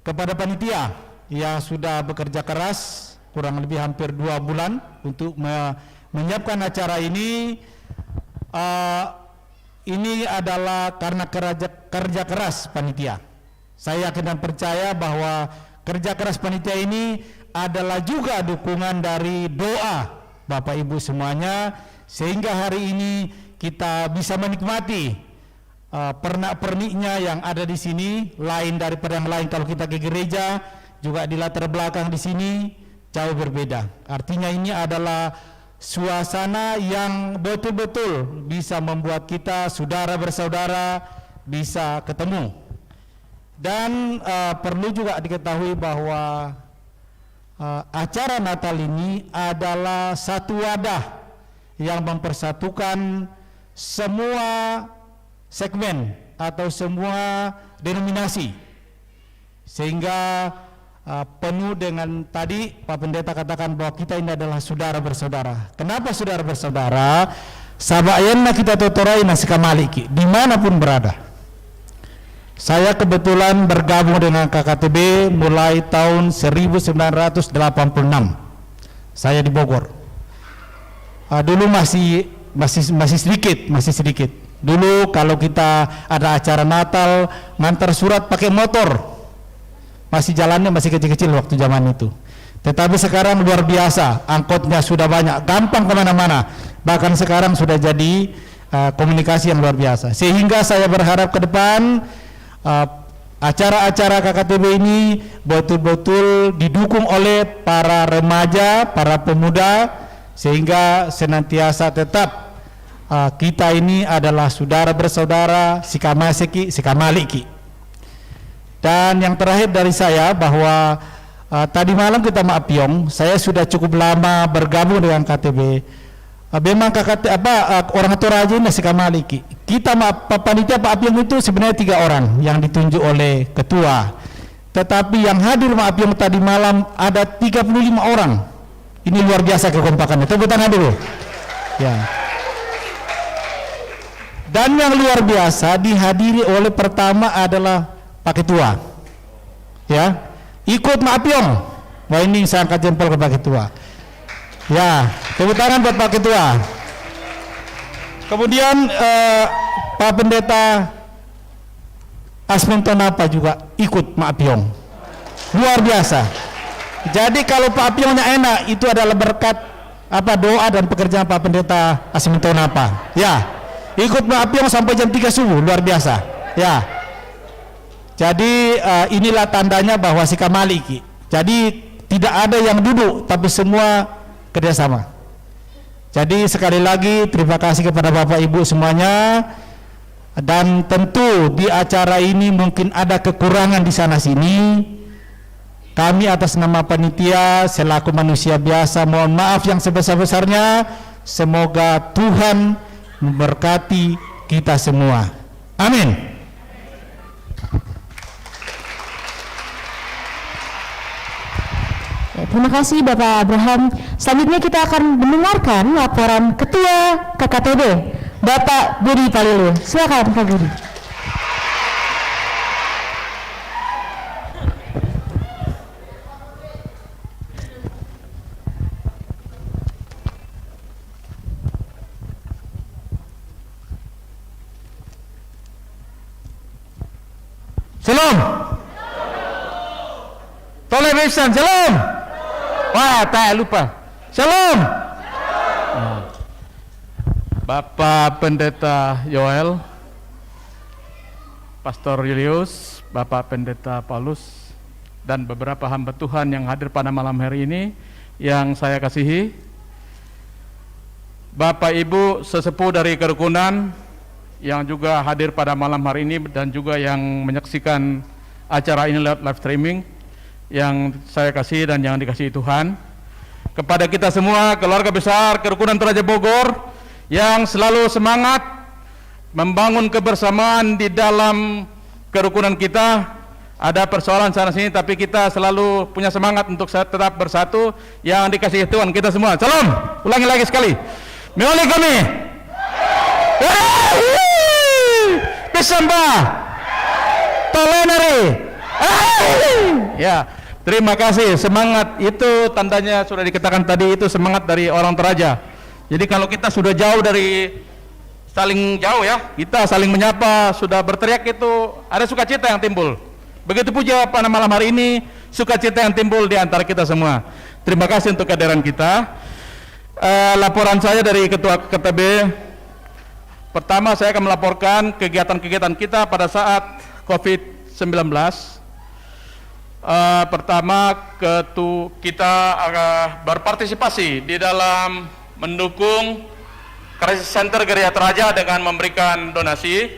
kepada panitia yang sudah bekerja keras kurang lebih hampir 2 bulan untuk menyiapkan acara ini adalah karena kerja keras panitia. Saya yakin dan percaya bahwa kerja keras panitia ini adalah juga dukungan dari doa Bapak Ibu semuanya, sehingga hari ini kita bisa menikmati pernak-perniknya yang ada di sini, lain daripada yang lain. Kalau kita ke gereja juga di latar belakang di sini jauh berbeda. Artinya ini adalah suasana yang betul-betul bisa membuat kita saudara bersaudara bisa ketemu. Dan perlu juga diketahui bahwa acara Natal ini adalah satu wadah yang mempersatukan semua segmen atau semua denominasi, sehingga penuh dengan tadi Pak Pendeta katakan bahwa kita ini adalah saudara bersaudara. Kenapa saudara bersaudara? Sabayana kita totorai nasikamaliki dimanapun berada. Saya kebetulan bergabung dengan KKTB mulai tahun 1986. Saya di Bogor. Dulu masih sedikit. Dulu kalau kita ada acara Natal ngantar surat pakai motor. Masih jalannya masih kecil-kecil waktu zaman itu. Tetapi sekarang luar biasa, angkotnya sudah banyak, gampang kemana-mana. Bahkan sekarang sudah jadi komunikasi yang luar biasa. Sehingga saya berharap ke depan acara-acara KKTB ini betul-betul didukung oleh para remaja, para pemuda, sehingga senantiasa tetap kita ini adalah saudara bersaudara, sikamaseki, sikamaliki. Dan yang terakhir dari saya bahwa tadi malam kita Maapiong, saya sudah cukup lama bergabung dengan KTB. Memang orang Toraja ini sikamaliki. Kita panitia Maapiong itu sebenarnya 3 orang yang ditunjuk oleh ketua. Tetapi yang hadir Maapiong tadi malam ada 35 orang. Ini luar biasa kekompakannya. Tepuk tangan dulu. Ya. Dan yang luar biasa dihadiri oleh pertama adalah Pak Ketua, ya, ikut Maapiong. Wah, ini saya angkat jempol ke Pak Ketua. Ya, tepuk tangan buat Pak Ketua. Kemudian Pak Pendeta Asmentonapa juga ikut Maapiong. Luar biasa. Jadi kalau Pak Apiongnya enak, itu adalah berkat doa dan pekerjaan Pak Pendeta Asmentonapa. Ya, ikut Maapiong sampai jam 3 subuh, luar biasa. Ya. Jadi inilah tandanya bahwa sikamaliki. Jadi tidak ada yang duduk, tapi semua kerjasama. Jadi sekali lagi terima kasih kepada Bapak Ibu semuanya. Dan tentu di acara ini mungkin ada kekurangan di sana sini. Kami atas nama panitia selaku manusia biasa mohon maaf yang sebesar-besarnya. Semoga Tuhan memberkati kita semua. Amin. Terima kasih Bapak Abraham. Selanjutnya kita akan mendengarkan laporan Ketua KKTB, Bapak Budi Palilu. Silakan Pak Budi. Shalom. Toleh Besan, shalom. Wah, tak lupa. Shalom. Bapak Pendeta Yoel, Pastor Julius, Bapak Pendeta Paulus, dan beberapa hamba Tuhan yang hadir pada malam hari ini yang saya kasihi, Bapak Ibu sesepuh dari kerukunan yang juga hadir pada malam hari ini dan juga yang menyaksikan acara ini lewat live streaming yang saya kasihi dan yang dikasihi Tuhan. Kepada kita semua, keluarga besar Kerukunan Toraja Bogor yang selalu semangat membangun kebersamaan di dalam kerukunan kita. Ada persoalan sana sini, tapi kita selalu punya semangat untuk tetap bersatu yang dikasihi Tuhan kita semua. Salam, ulangi lagi sekali. Meoli kami. Pisamba. Tolenari. Ya, terima kasih. Semangat itu tandanya sudah dikatakan tadi, itu semangat dari orang Toraja. Jadi kalau kita sudah jauh dari saling jauh ya, kita saling menyapa, sudah berteriak, itu ada sukacita yang timbul. Begitu pula pada malam hari ini, sukacita yang timbul di antara kita semua. Terima kasih untuk kehadiran kita. Laporan saya dari Ketua KTB. Pertama, saya akan melaporkan kegiatan-kegiatan kita pada saat COVID-19. Pertama, kita berpartisipasi di dalam mendukung Crisis Center Gereja Toraja dengan memberikan donasi.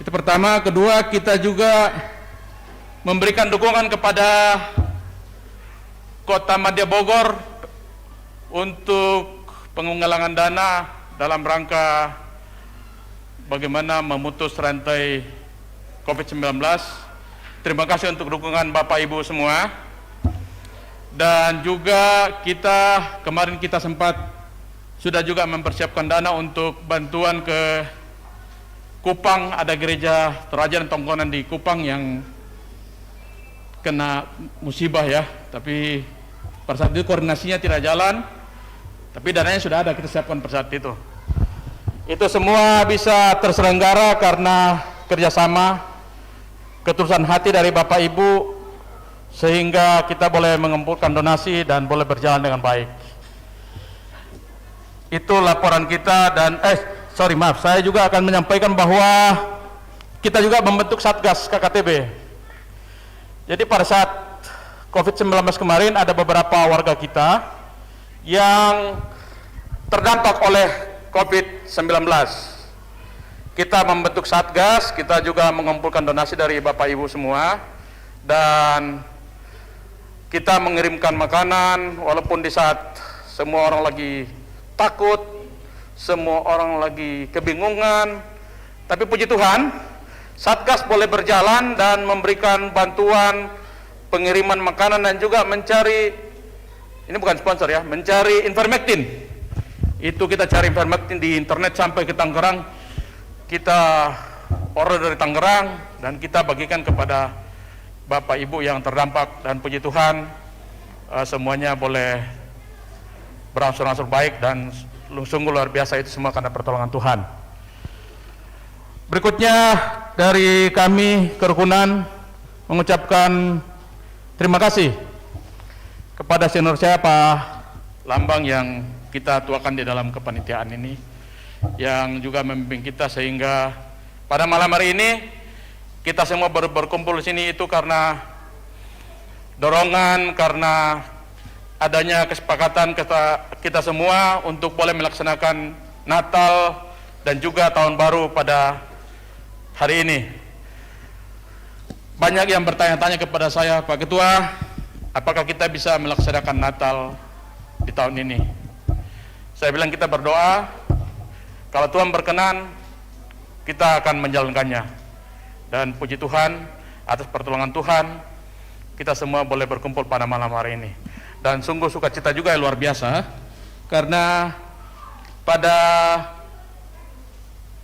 Itu pertama. Kedua, kita juga memberikan dukungan kepada Kota Madya Bogor untuk penggalangan dana dalam rangka bagaimana memutus rantai COVID-19. Terima kasih untuk dukungan Bapak Ibu semua. Dan juga kemarin kita sempat sudah juga mempersiapkan dana untuk bantuan ke Kupang. Ada gereja Toraja dan Tongkonan di Kupang yang kena musibah ya, tapi pada saat itu koordinasinya tidak jalan, tapi dananya sudah ada, kita siapkan pada saat itu. Itu semua bisa terselenggara karena kerjasama, ketulusan hati dari Bapak Ibu, sehingga kita boleh mengumpulkan donasi dan boleh berjalan dengan baik. Itu laporan kita. Dan saya juga akan menyampaikan bahwa kita juga membentuk Satgas KKTB. Jadi pada saat COVID-19 kemarin ada beberapa warga kita yang terdampak oleh COVID-19. Kita membentuk Satgas, kita juga mengumpulkan donasi dari Bapak Ibu semua, dan kita mengirimkan makanan walaupun di saat semua orang lagi takut, semua orang lagi kebingungan, tapi puji Tuhan, Satgas boleh berjalan dan memberikan bantuan pengiriman makanan dan juga mencari, ini bukan sponsor ya, mencari Ivermectin. Itu kita cari Ivermectin di internet sampai ke Tangerang. Kita order dari Tangerang dan kita bagikan kepada Bapak Ibu yang terdampak, dan puji Tuhan semuanya boleh berangsur-angsur baik dan sungguh luar biasa, itu semua karena pertolongan Tuhan. Berikutnya dari kami Kerukunan mengucapkan terima kasih kepada senior saya Pak Lambang yang kita tuakan di dalam kepanitiaan ini, yang juga membimbing kita sehingga pada malam hari ini kita semua berkumpul di sini itu karena dorongan, karena adanya kesepakatan kita semua untuk boleh melaksanakan Natal dan juga Tahun Baru pada hari ini. Banyak yang bertanya-tanya kepada saya, Pak Ketua, apakah kita bisa melaksanakan Natal di tahun ini? Saya bilang kita berdoa, kalau Tuhan berkenan, kita akan menjalankannya. Dan puji Tuhan, atas pertolongan Tuhan, kita semua boleh berkumpul pada malam hari ini. Dan sungguh sukacita juga yang luar biasa, karena pada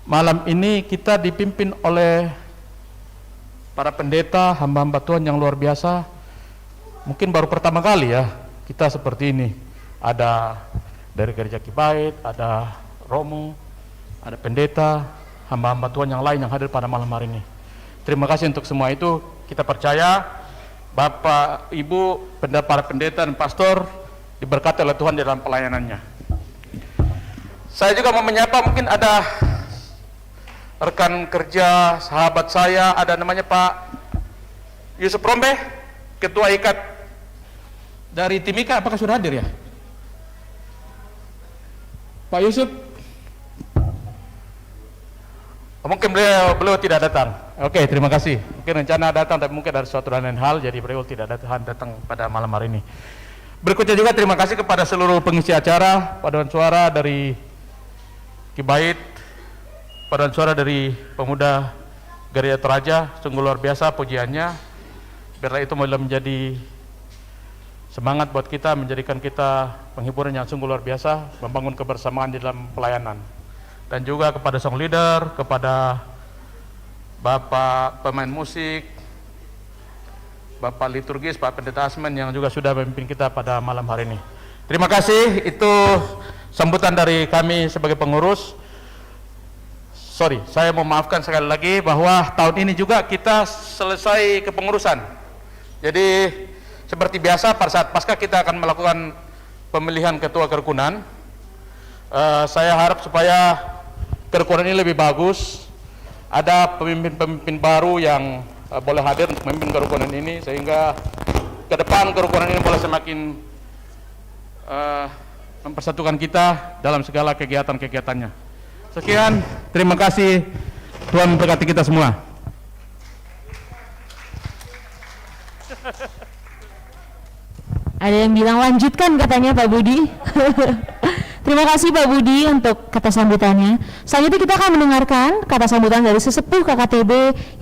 malam ini kita dipimpin oleh para pendeta, hamba-hamba Tuhan yang luar biasa. Mungkin baru pertama kali ya kita seperti ini. Ada dari Gereja Kibait, ada Romo, ada pendeta, hamba-hamba Tuhan yang lain yang hadir pada malam hari ini. Terima kasih untuk semua itu. Kita percaya Bapak, Ibu, para pendeta dan pastor diberkati oleh Tuhan di dalam pelayanannya. Saya juga mau menyapa, mungkin ada rekan kerja, sahabat saya, ada namanya Pak Yusuf Rombe. Ketua IKAT dari Timika, apakah sudah hadir ya? Pak Yusuf? Mungkin beliau tidak datang. Oke, terima kasih. Mungkin rencana datang, tapi mungkin ada suatu dan lain hal, jadi beliau tidak datang pada malam hari ini. Berikutnya juga terima kasih kepada seluruh pengisi acara, paduan suara dari Kibait, paduan suara dari Pemuda Gereja Toraja, sungguh luar biasa pujiannya. Biarlah itu menjadi semangat buat kita, menjadikan kita penghiburan yang sungguh luar biasa, membangun kebersamaan di dalam pelayanan. Dan juga kepada song leader, kepada Bapak pemain musik, Bapak liturgis, Pak Pendeta Asmen yang juga sudah memimpin kita pada malam hari ini. Terima kasih, itu sambutan dari kami sebagai pengurus. Sorry, saya mau maafkan sekali lagi bahwa tahun ini juga kita selesai kepengurusan. Jadi seperti biasa pada saat pasca kita akan melakukan pemilihan ketua kerukunan. Saya harap supaya kerukunan ini lebih bagus. Ada pemimpin-pemimpin baru yang boleh hadir untuk memimpin kerukunan ini, sehingga ke depan kerukunan ini boleh semakin mempersatukan kita dalam segala kegiatan-kegiatannya. Sekian, terima kasih. Tuhan memberkati kita semua. Ada yang bilang lanjutkan katanya Pak Budi. Terima kasih Pak Budi untuk kata sambutannya. Selanjutnya kita akan mendengarkan kata sambutan dari sesepuh KKTB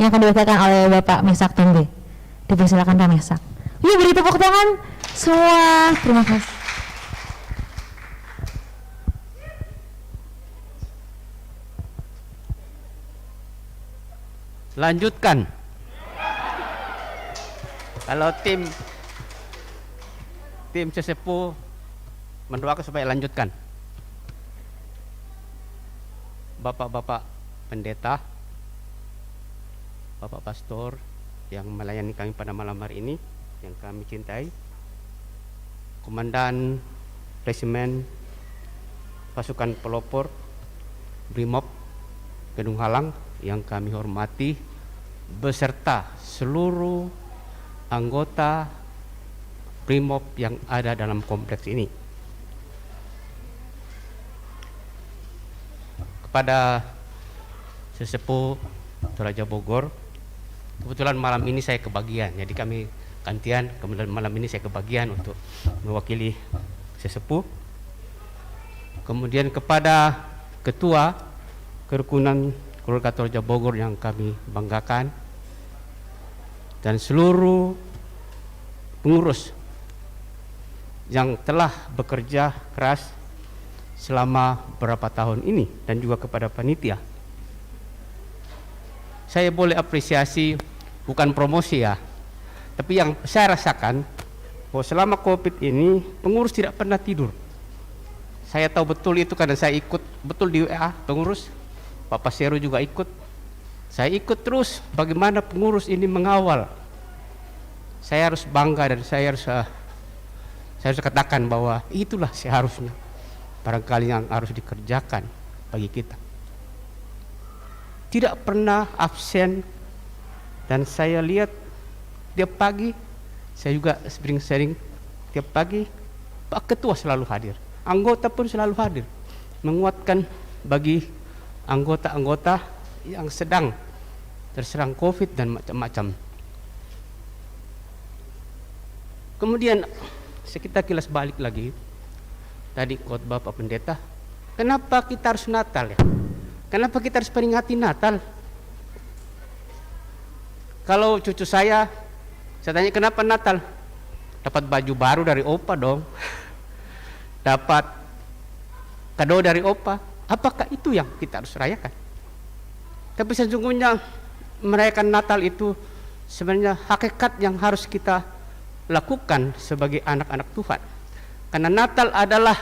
yang akan dibacakan oleh Bapak Mesak Tombe. Dipersilakan Pak Mesak. Yuk beri tepuk tangan semua. Terima kasih. Lanjutkan. Kalau tim sesepuh mendoakan supaya lanjutkan. Bapak-bapak pendeta, bapak pastor yang melayani kami pada malam hari ini, yang kami cintai, Komandan Resimen Pasukan Pelopor Brimob Gedung Halang yang kami hormati, beserta seluruh anggota Brimob yang ada dalam kompleks ini. Kepada sesepuh Toraja Bogor, kebetulan malam ini saya kebagian, jadi kami gantian. Kemudian malam ini saya kebagian untuk mewakili sesepuh. Kemudian kepada ketua kerukunan keluarga Toraja Bogor yang kami banggakan, dan seluruh pengurus yang telah bekerja keras selama beberapa tahun ini, dan juga kepada panitia. Saya boleh apresiasi, bukan promosi ya, tapi yang saya rasakan bahwa selama COVID ini pengurus tidak pernah tidur. Saya tahu betul itu karena saya ikut betul di WA pengurus, Pak Pasero juga ikut. Saya ikut terus bagaimana pengurus ini mengawal. Saya harus bangga, dan saya harus katakan bahwa itulah seharusnya barangkali yang harus dikerjakan bagi kita. Tidak pernah absen, dan saya lihat tiap pagi, saya juga sering tiap pagi Pak Ketua selalu hadir, anggota pun selalu hadir, menguatkan bagi anggota-anggota yang sedang terserang COVID dan macam-macam. Kemudian kita kilas balik lagi. Tadi khotbah Pak Pendeta, kenapa kita harus Natal ya? Kenapa kita harus peringati Natal? Kalau cucu saya tanya kenapa Natal? Dapat baju baru dari opa dong. Dapat kado dari opa. Apakah itu yang kita harus rayakan? Tapi sesungguhnya merayakan Natal itu sebenarnya hakikat yang harus kita lakukan sebagai anak-anak Tuhan. Karena Natal adalah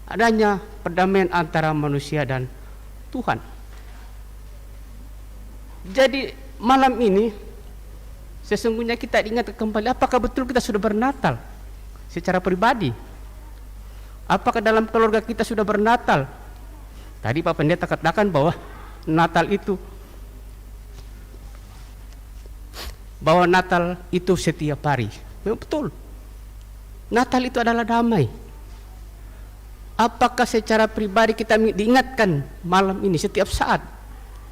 adanya perdamaian antara manusia dan Tuhan. Jadi malam ini sesungguhnya kita ingat kembali, apakah betul kita sudah bernatal secara pribadi? Apakah dalam keluarga kita sudah bernatal? Tadi Pak Pendeta katakan bahwa Natal itu bahwa Natal itu setiap hari. Memang betul. Natal itu adalah damai. Apakah secara pribadi kita diingatkan malam ini setiap saat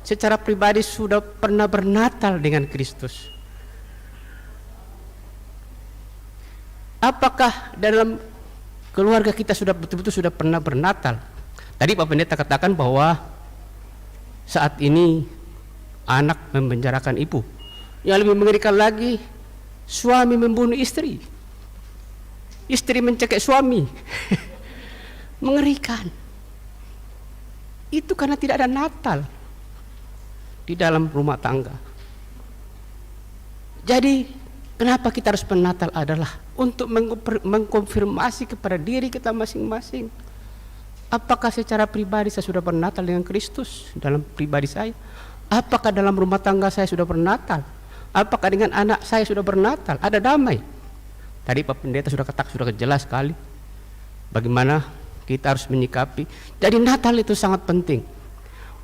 secara pribadi sudah pernah bernatal dengan Kristus? Apakah dalam keluarga kita sudah betul-betul sudah pernah bernatal? Tadi Pak Pendeta katakan bahwa saat ini anak memenjarakan ibu. Yang lebih mengerikan lagi, suami membunuh istri. Istri mencekik suami. Mengerikan. Itu karena tidak ada Natal di dalam rumah tangga. Jadi kenapa kita harus bernatal adalah untuk mengkonfirmasi kepada diri kita masing-masing. Apakah secara pribadi saya sudah bernatal dengan Kristus dalam pribadi saya? Apakah dalam rumah tangga saya sudah bernatal? Apakah dengan anak saya sudah bernatal? Ada damai. Tadi Pak Pendeta sudah katakan, sudah jelas sekali bagaimana kita harus menyikapi. Jadi Natal itu sangat penting.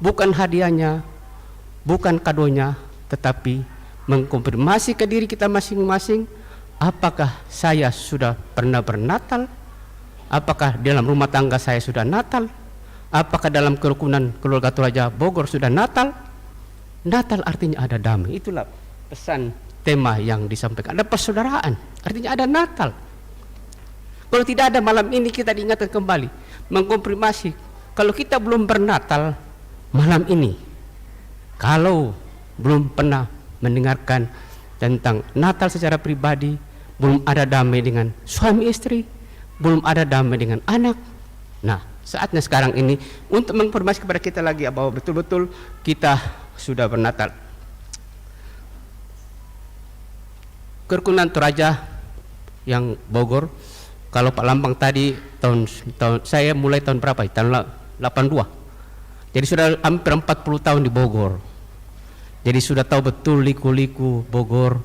Bukan hadiahnya, bukan kadonya, tetapi mengkonfirmasi ke diri kita masing-masing. Apakah saya sudah pernah bernatal? Apakah dalam rumah tangga saya sudah Natal? Apakah dalam kerukunan keluarga Toraja Bogor sudah Natal? Natal artinya ada damai. Itulah pesan tema yang disampaikan. Ada persaudaraan, artinya ada Natal. Kalau tidak ada, malam ini kita diingatkan kembali, mengkonfirmasi. Kalau kita belum bernatal malam ini, kalau belum pernah mendengarkan tentang Natal secara pribadi, belum ada damai dengan suami istri, belum ada damai dengan anak. Nah, saatnya sekarang ini untuk menginformasi kepada kita lagi bahwa betul-betul kita sudah bernatal. Kerukunan Toraja yang Bogor, kalau Pak Lambang tadi tahun saya mulai tahun berapa? Tahun 82. Jadi sudah hampir 40 tahun di Bogor. Jadi sudah tahu betul liku-liku Bogor,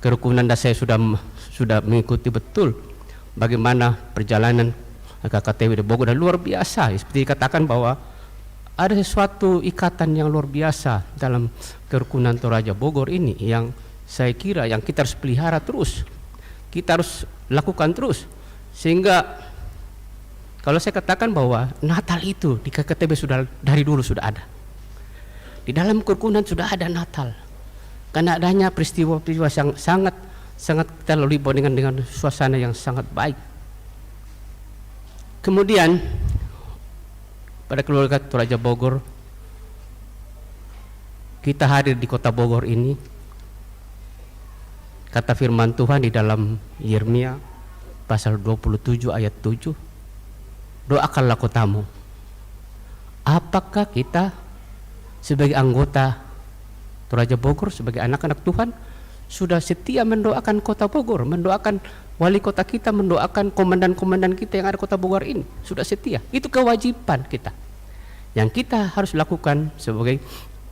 kerukunan, dan saya sudah mengikuti betul bagaimana perjalanan KKTW di Bogor, dan luar biasa. Seperti dikatakan bahwa ada sesuatu ikatan yang luar biasa dalam kerukunan Toraja Bogor ini, yang saya kira yang kita harus pelihara terus, kita harus lakukan terus. Sehingga kalau saya katakan bahwa Natal itu di KKTB sudah dari dulu sudah ada, di dalam kerukunan sudah ada Natal, karena adanya peristiwa-peristiwa yang sangat kita lalui dengan suasana yang sangat baik. Kemudian pada keluarga Toraja Bogor, kita hadir di kota Bogor ini. Kata firman Tuhan di dalam Yeremia pasal 27 ayat 7, doakanlah kotamu. Apakah kita sebagai anggota Toraja Bogor, sebagai anak-anak Tuhan, sudah setia mendoakan kota Bogor, mendoakan wali kota kita, mendoakan komandan-komandan kita yang ada kota Bogor ini? Sudah setia. Itu kewajiban kita yang kita harus lakukan sebagai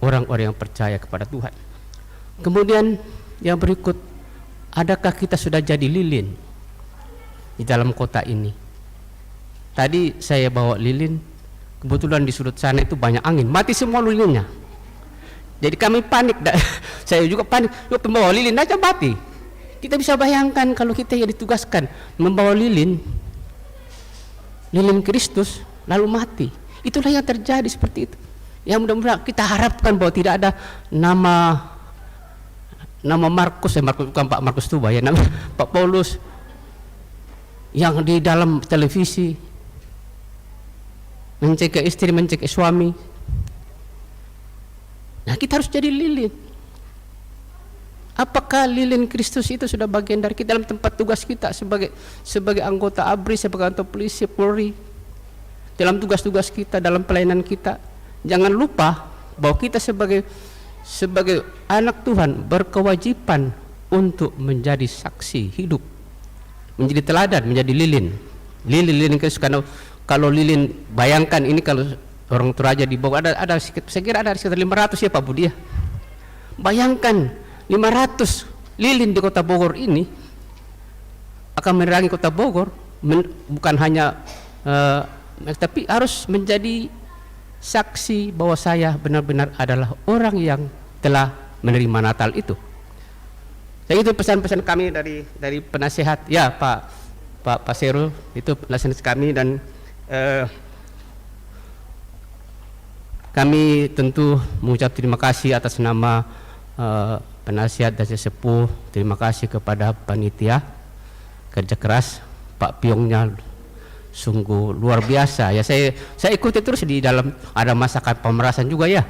orang-orang yang percaya kepada Tuhan. Kemudian yang berikut, adakah kita sudah jadi lilin di dalam kota ini? Tadi saya bawa lilin, kebetulan di sudut sana itu banyak angin, mati semua lilinnya. Jadi kami panik, saya juga panik, yuk pembawa lilin aja mati. Kita bisa bayangkan kalau kita yang ditugaskan membawa lilin Kristus lalu mati. Itulah yang terjadi seperti itu. Ya mudah-mudahan kita harapkan bahwa tidak ada nama Markus, bukan Pak Markus Tuba ya, nama Pak Paulus yang di dalam televisi mencekik istri, mencekik suami. Nah, kita harus jadi lilin. Apakah lilin Kristus itu sudah bagian dari kita dalam tempat tugas kita sebagai anggota ABRI, sebagai anggota polisi, Polri, dalam tugas-tugas kita, dalam pelayanan kita? Jangan lupa bahwa kita sebagai anak Tuhan berkewajiban untuk menjadi saksi hidup, menjadi teladan, menjadi lilin Kristus. Karena kalau lilin, bayangkan ini kalau orang Toraja di Bogor ada saya kira ada sekitar 500 ya Pak Budi ya. Bayangkan 500 lilin di kota Bogor ini akan menerangi kota Bogor, bukan hanya tapi harus menjadi saksi bahwa saya benar-benar adalah orang yang telah menerima Natal itu. Jadi itu pesan-pesan kami dari penasehat ya Pak Serul, itu penasehat kami. Dan kami tentu mengucap terima kasih atas nama penasihat dan sesepuh. Terima kasih kepada panitia, kerja keras, Pak Piongnya sungguh luar biasa ya. Saya ikuti terus di dalam, ada masakan pemerasan juga ya.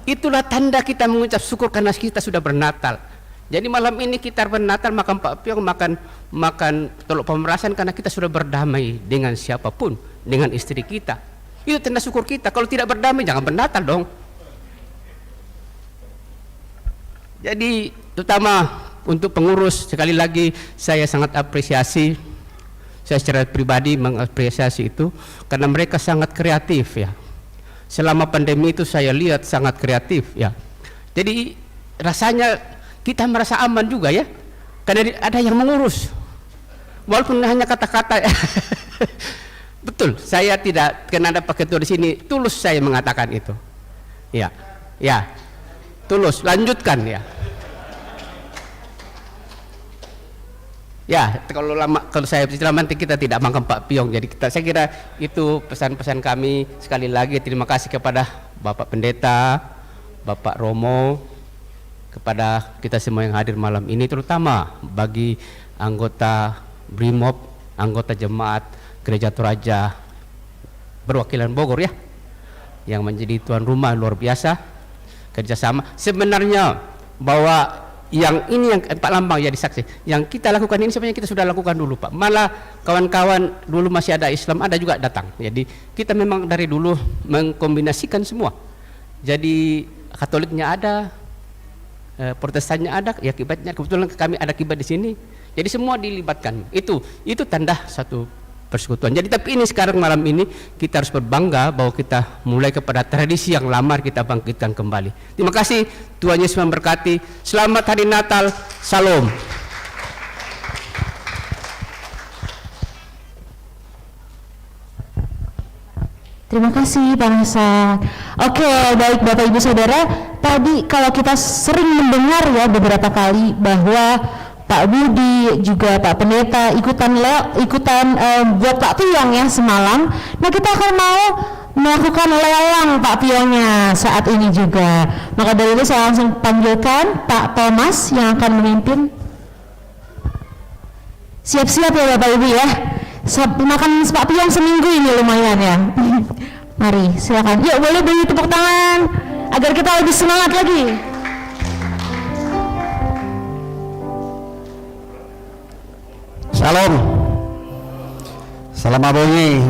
Itulah tanda kita mengucap syukur karena kita sudah bernatal. Jadi malam ini kita bernatal, makan Pak Piong, makan telur pemerasan karena kita sudah berdamai dengan siapapun, dengan istri kita. Itu tanda syukur kita. Kalau tidak berdamai jangan bernatal dong. Jadi terutama untuk pengurus, sekali lagi saya sangat apresiasi. Saya secara pribadi mengapresiasi itu karena mereka sangat kreatif ya. Selama pandemi itu saya lihat sangat kreatif ya. Jadi rasanya kita merasa aman juga ya, karena ada yang mengurus. Walaupun hanya kata-kata. Betul, saya tidak kena ada Pak Ketua di sini, tulus saya mengatakan itu. Ya, ya, tulus. Lanjutkan ya. Ya, kalau saya bicara nanti kita tidak makan Pak Piong. Jadi saya kira itu pesan-pesan kami. Sekali lagi terima kasih kepada Bapak Pendeta, Bapak Romo, kepada kita semua yang hadir malam ini, terutama bagi anggota Brimob, anggota jemaat Gereja Toraja berwakilan Bogor ya, yang menjadi tuan rumah luar biasa kerjasama. Sebenarnya bahwa yang ini yang Pak Lambang ya disaksi, yang kita lakukan ini sebenarnya kita sudah lakukan dulu Pak. Malah kawan-kawan dulu masih ada Islam, ada juga datang. Jadi kita memang dari dulu mengkombinasikan semua. Jadi Katoliknya ada, Protestannya ada, ya kibatnya kebetulan kami ada kibat di sini. Jadi semua dilibatkan. Itu tanda satu persekutuan. Jadi tapi ini sekarang malam ini kita harus berbangga bahwa kita mulai kepada tradisi yang lama kita bangkitkan kembali. Terima kasih, Tuhan Yesus memberkati. Selamat Hari Natal. Salam. Terima kasih Pak Nasa. Oke, baik Bapak Ibu Saudara, tadi kalau kita sering mendengar ya beberapa kali bahwa Pak Budi juga Pak Pendeta ikutan buat Pak Piong ya semalam. Nah kita akan mau melakukan lelang Pak Piongnya saat ini juga. Maka dari itu saya langsung panggilkan Pak Thomas yang akan memimpin. Siap-siap ya Bapak Ibu ya. Makan Pak Piong seminggu ini lumayan ya. Mari silakan. Yuk boleh beri tepuk tangan agar kita lebih semangat lagi. Salam. Salam abongi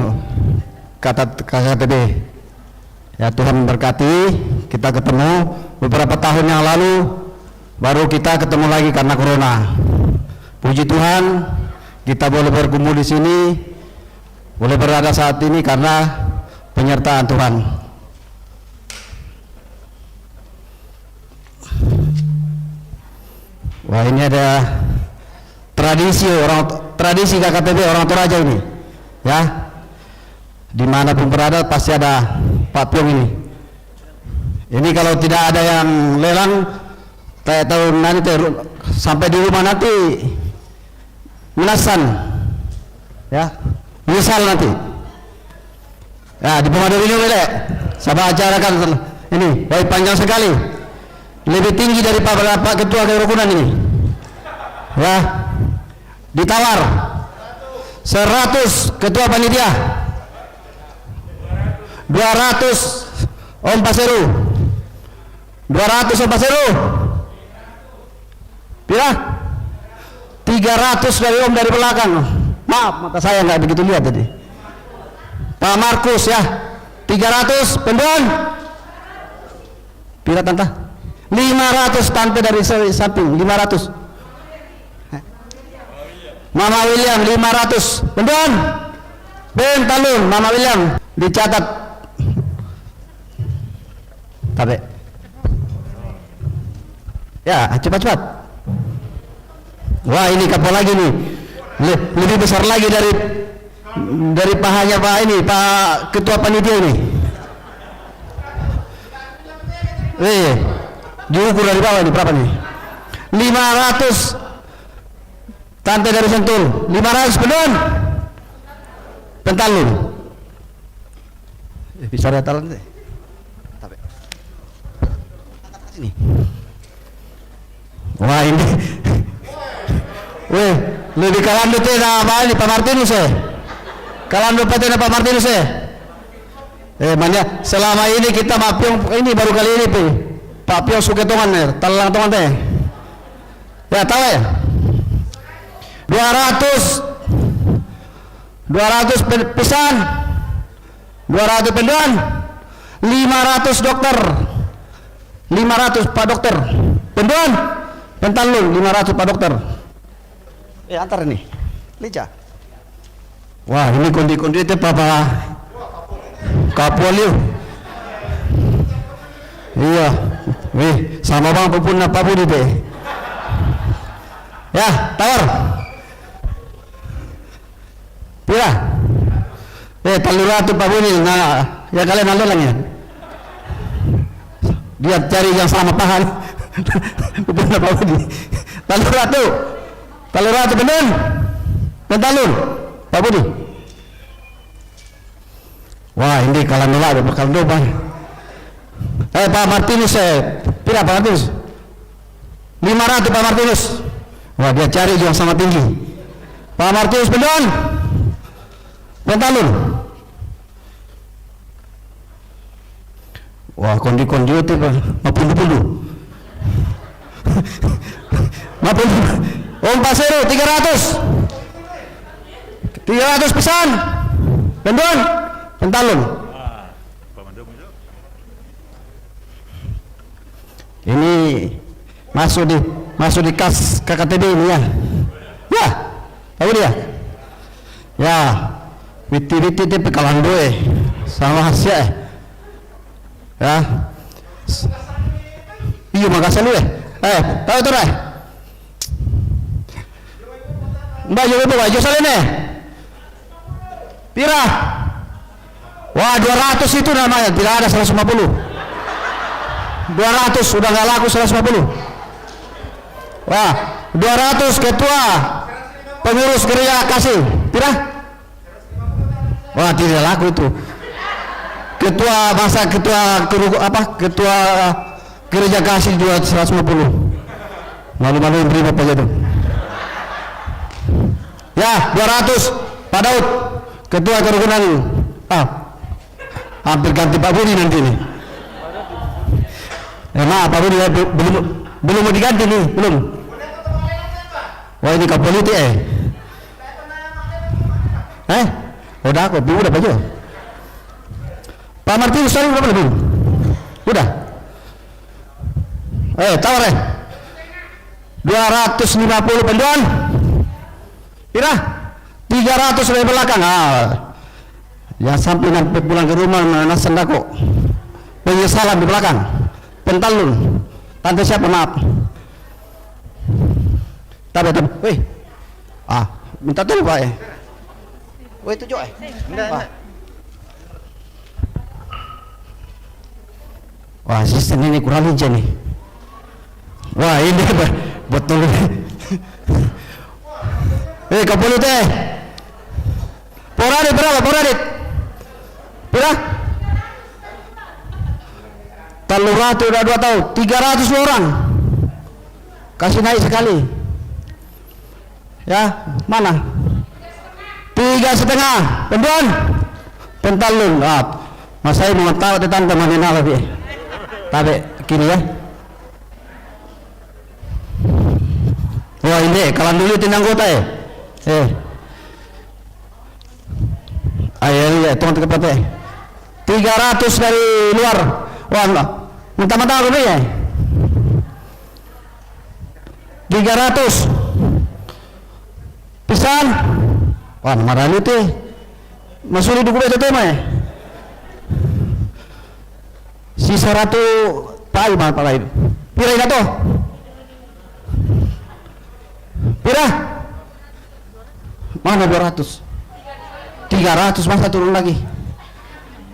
kata KKTB. Ya Tuhan memberkati, kita ketemu beberapa tahun yang lalu, baru kita ketemu lagi karena corona. Puji Tuhan, kita boleh berkumpul di sini, boleh berada saat ini karena penyertaan Tuhan. Wah ini ada tradisi KKTB orang Toraja ini, ya. Dimanapun berada pasti ada Pak Piong ini. Ini kalau tidak ada yang lelang, saya tahu nanti sampai di rumah nanti menasan, ya, menyesal nanti. Ya di Pemadu ini boleh, saya acarakan ini, baik panjang sekali, lebih tinggi daripada Pak Ketua Kerukunan ini, ya. Ditawar 100 ketua panitia, 200 Om Paseru, 200 Om Paseru, pira 300 dari Om dari belakang. Maaf mata saya nggak begitu lihat tadi. Pak Markus ya 300 penduan, pira tante 500 tante dari samping 500. Mama William 500 penduan, Ben Talun Mama William dicatat. Tapi ya cepat-cepat. Wah ini kapal lagi nih, lebih besar lagi dari pahanya Pak ini, Pak Ketua Panitia ini. Diukur dari bawah ini berapa nih? 500 Tante dari Sentul, 500 Pendon Pentalun. Bisa ada talan deh. Sini. Wah ini, weh, lebih kalando teh na apa ini Pak Martinus kalando pate na Pak Martinus mana selama ini kita mapiong ini baru kali ini Pak Piong suketongan talang tongan teh. Ya tahu ya. 200 pisan, 200 pendon, 500 dokter, 500 Pak Dokter, pendon, pentalun 500 Pak Dokter. Antar ini, Lica. Wah ini kondi-kondi itu Papa Kapolio. Iya, wih sama bang pun apa pun itu. Ya, tawar. Pira? Taluratu Pak Buni, nah, ya kalian nonton lagi. Dia cari yang sama pahan. Benar Pak Buni. Taluratu benar. Pentalur, Pak Buni. Wah ini kalau nolak bakal doba. Pak Martinus, pira Pak Martinus? 500 Pak Martinus. Wah dia cari yang sama tinggi. Pak Martinus pendon. Pentalun. Wah kondi-kondi itu maupun dulu. Maupun Om Pasero 300 pesan. Pendon. Pentalun. Ini masuk di kas KKTB ini ya. Ya, tahu dia. Ya, witi-witi itu pekalan doe sama hasil. Ya. Iya makasih lu tahu tuh deh. Mbak Jowo baju salene. Pira? Wah 200 itu namanya, tidak ada 150. 200 sudah nggak laku 150. Wah 200 ketua pengurus gereja kasih pira? Wah tidak laku itu. Ketua gereja kasih juga 150. Malu-malu beri apa itu. Ya 200 Pak Daud ketua kerukunan. Hampir ganti Pak Budi nanti nih. Maaf Pak Budi belum mau diganti nih, belum. Wah ini kapoliti udah aku udah baju. Pak Martinus sorry berapa lebih? Udah. Tawar 250 pendon. Kira 300 dari belakang. Ya sampai nanti pulang ke rumah nasi sendako. Penyesalan di belakang. Pentalun. Tante siapa maaf. Tapi weh. Minta tolong Pak Weh tujuh Wah sistem ini kurang hijau nih. Wah ini betul. Kapolri teh. Poradit berapa Poradit? Pira? Taluratu udah 2 tahun, 300 orang. Kasih naik sekali. Ya, mana? 3,5 pendon. Pentalun. Mas saya mau tahu tentang teman-teman lebih. Tapi kiri ya. Wah ini kalau dulu itu anggota ayo ya tolong tepat 300 dari luar. Wah mentah-mentah aku ya 300 pisan. Wah marah itu masuk di buku itu tema sisa ratu pakai mana pakai pira ini tuh pira mana 200 300 masa turun lagi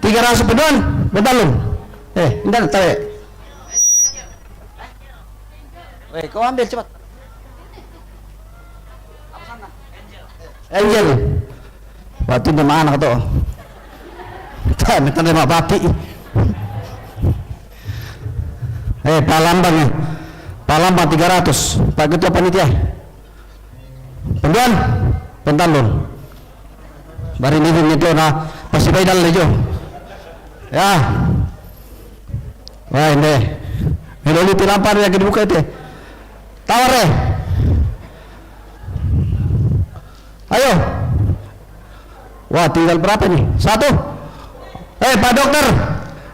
300 pedon betul enggak tahu ya Weh, kau ambil cepat. Angel. Waktu nama anak tu. Tak, minta nama bapi. Palambang ya. Palambang 300. Pak Ketua Panitia. Penduan, pentalun. Bari ni itu na pasibay dal lejo. Ya. Wah ini. Ini tilampar yang dibuka itu. Tawar eh. Ayo. Wah tinggal berapa nih? 1. Pak dokter.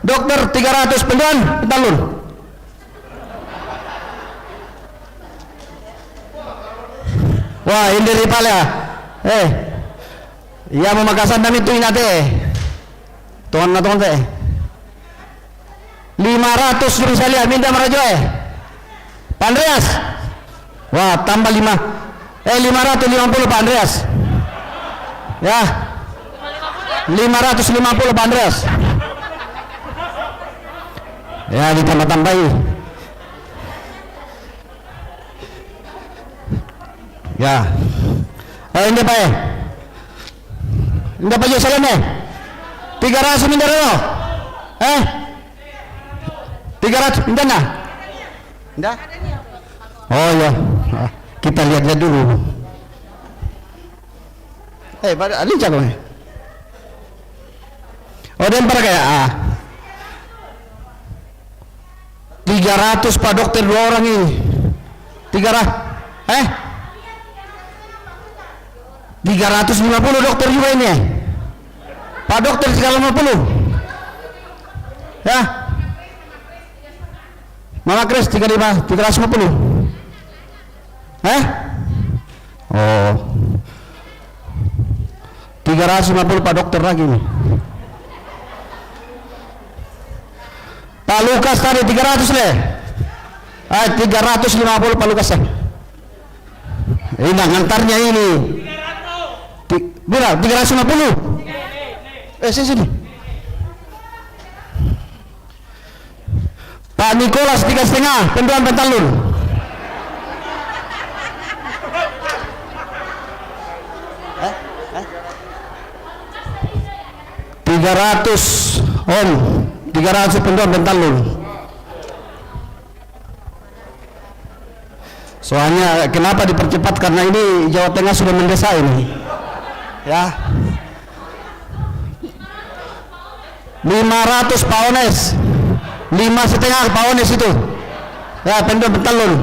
Dokter 300 penduan, pentalun. Wah ini dari pala. Iya memakasan kami itu ingat Tuhan na tuhan 500 dulu saya lihat minta merajo Pak Andreas. Wah tambah 550 Pak Andreas. Ya 550 Pak Andreas. Ya ditambah-tambahi. Ya ini Pak Enggak Pak Josalam 300 minta dulu 300 minta nah enggak? Oh ya kita lihat-lihat dulu pada lincah kau dan para kayak 300 Pak dokter 2 orang ini 350 dokter juga ini Pak dokter 350 ya Mama Kris 350 oh 350 Pak dokter lagi nih Pak Lukas tadi 300 le 350 Pak Lukas ini ngantarnya ini berapa? 350 sini Pak Nikolas 3,5 penduan pentalun Om 300 penduan pentalun soalnya kenapa dipercepat karena ini Jawa Tengah sudah mendesak ini ya 500 paones 5,5 paones itu ya penduan pentalun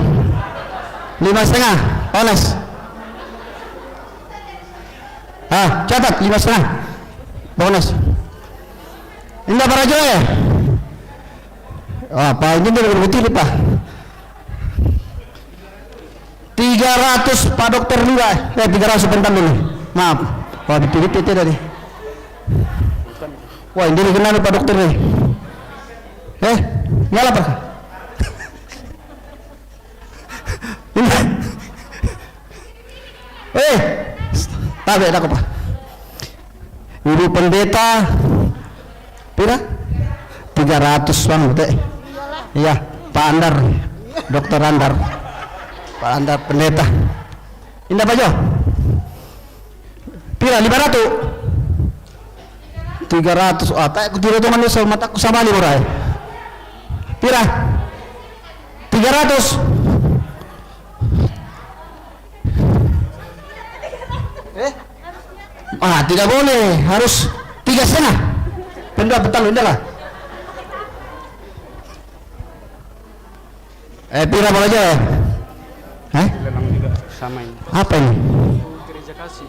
5,5 paones catat 5,5 paones indah para joe Pak ini betul Pak 300 Pak dokter juga 300 pentalun maaf wah betul-betul tadi wah ini kenapa Pak dokter nih nyala Pak tak beda kok Pak Ibu pendeta pira 300 bang iya Pak Andar dokter Andar Pak Andar pendeta indah Pak Jo pira 500 300 tak aku tidak teman sama mataku sama li murah pira 300 tidak boleh harus 3,5 penduan pentalun indah lah pira boleh aja sama ini apa ini gereja kasih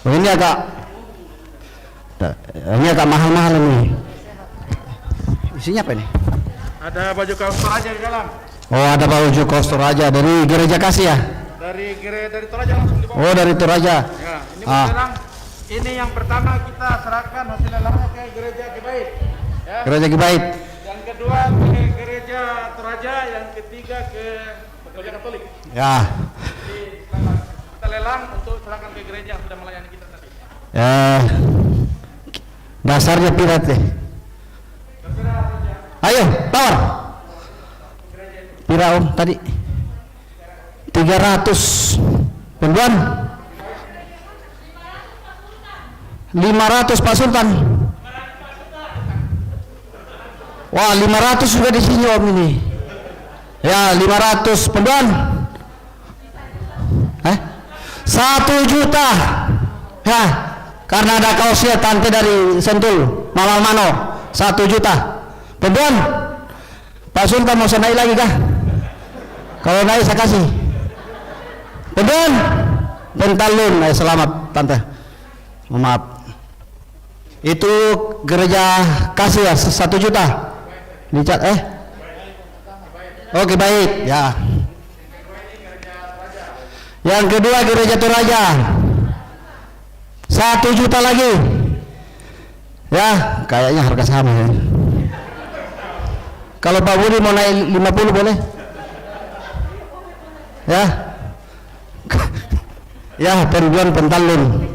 ini agak mahal-mahal ini isinya apa ini Ada baju kaos Toraja di dalam. Oh ada baju kaos Toraja dari gereja kasih ya Dari Toraja langsung dibawa. Oh dari Toraja Ya, ini lelang. Ini yang pertama kita serahkan hasil lelangnya ke gereja Gebait ya. Gereja Gebait Yang kedua ke gereja Toraja, yang ketiga ke gereja Katolik. ya Jadi kita lelang untuk serahkan ke gereja yang sudah melayani kita tadi. Dasarnya pirat deh. Ayo tawar Pira Om tadi? 300. Penduan? 500 Pak Sultan. Wah, 500 juga di sini Om ini. Ya, 500 penduan. 1 juta. Ya, karena ada kaosnya tante dari Sentul, Mama Mano. 1 juta. Penduan. Pak Sultan mau saya naik lagi kah? Kalau naik saya kasih. Penduan. Pentalun. Selamat tante. Maaf. Itu gereja kasih ya 1 juta. Dicat Oke baik ya. Yang kedua gereja Toraja 1 juta lagi. Ya kayaknya harga sama ya. Kalau Pak Budi mau naik 50 boleh? Ya. Ya penduan Pentalun.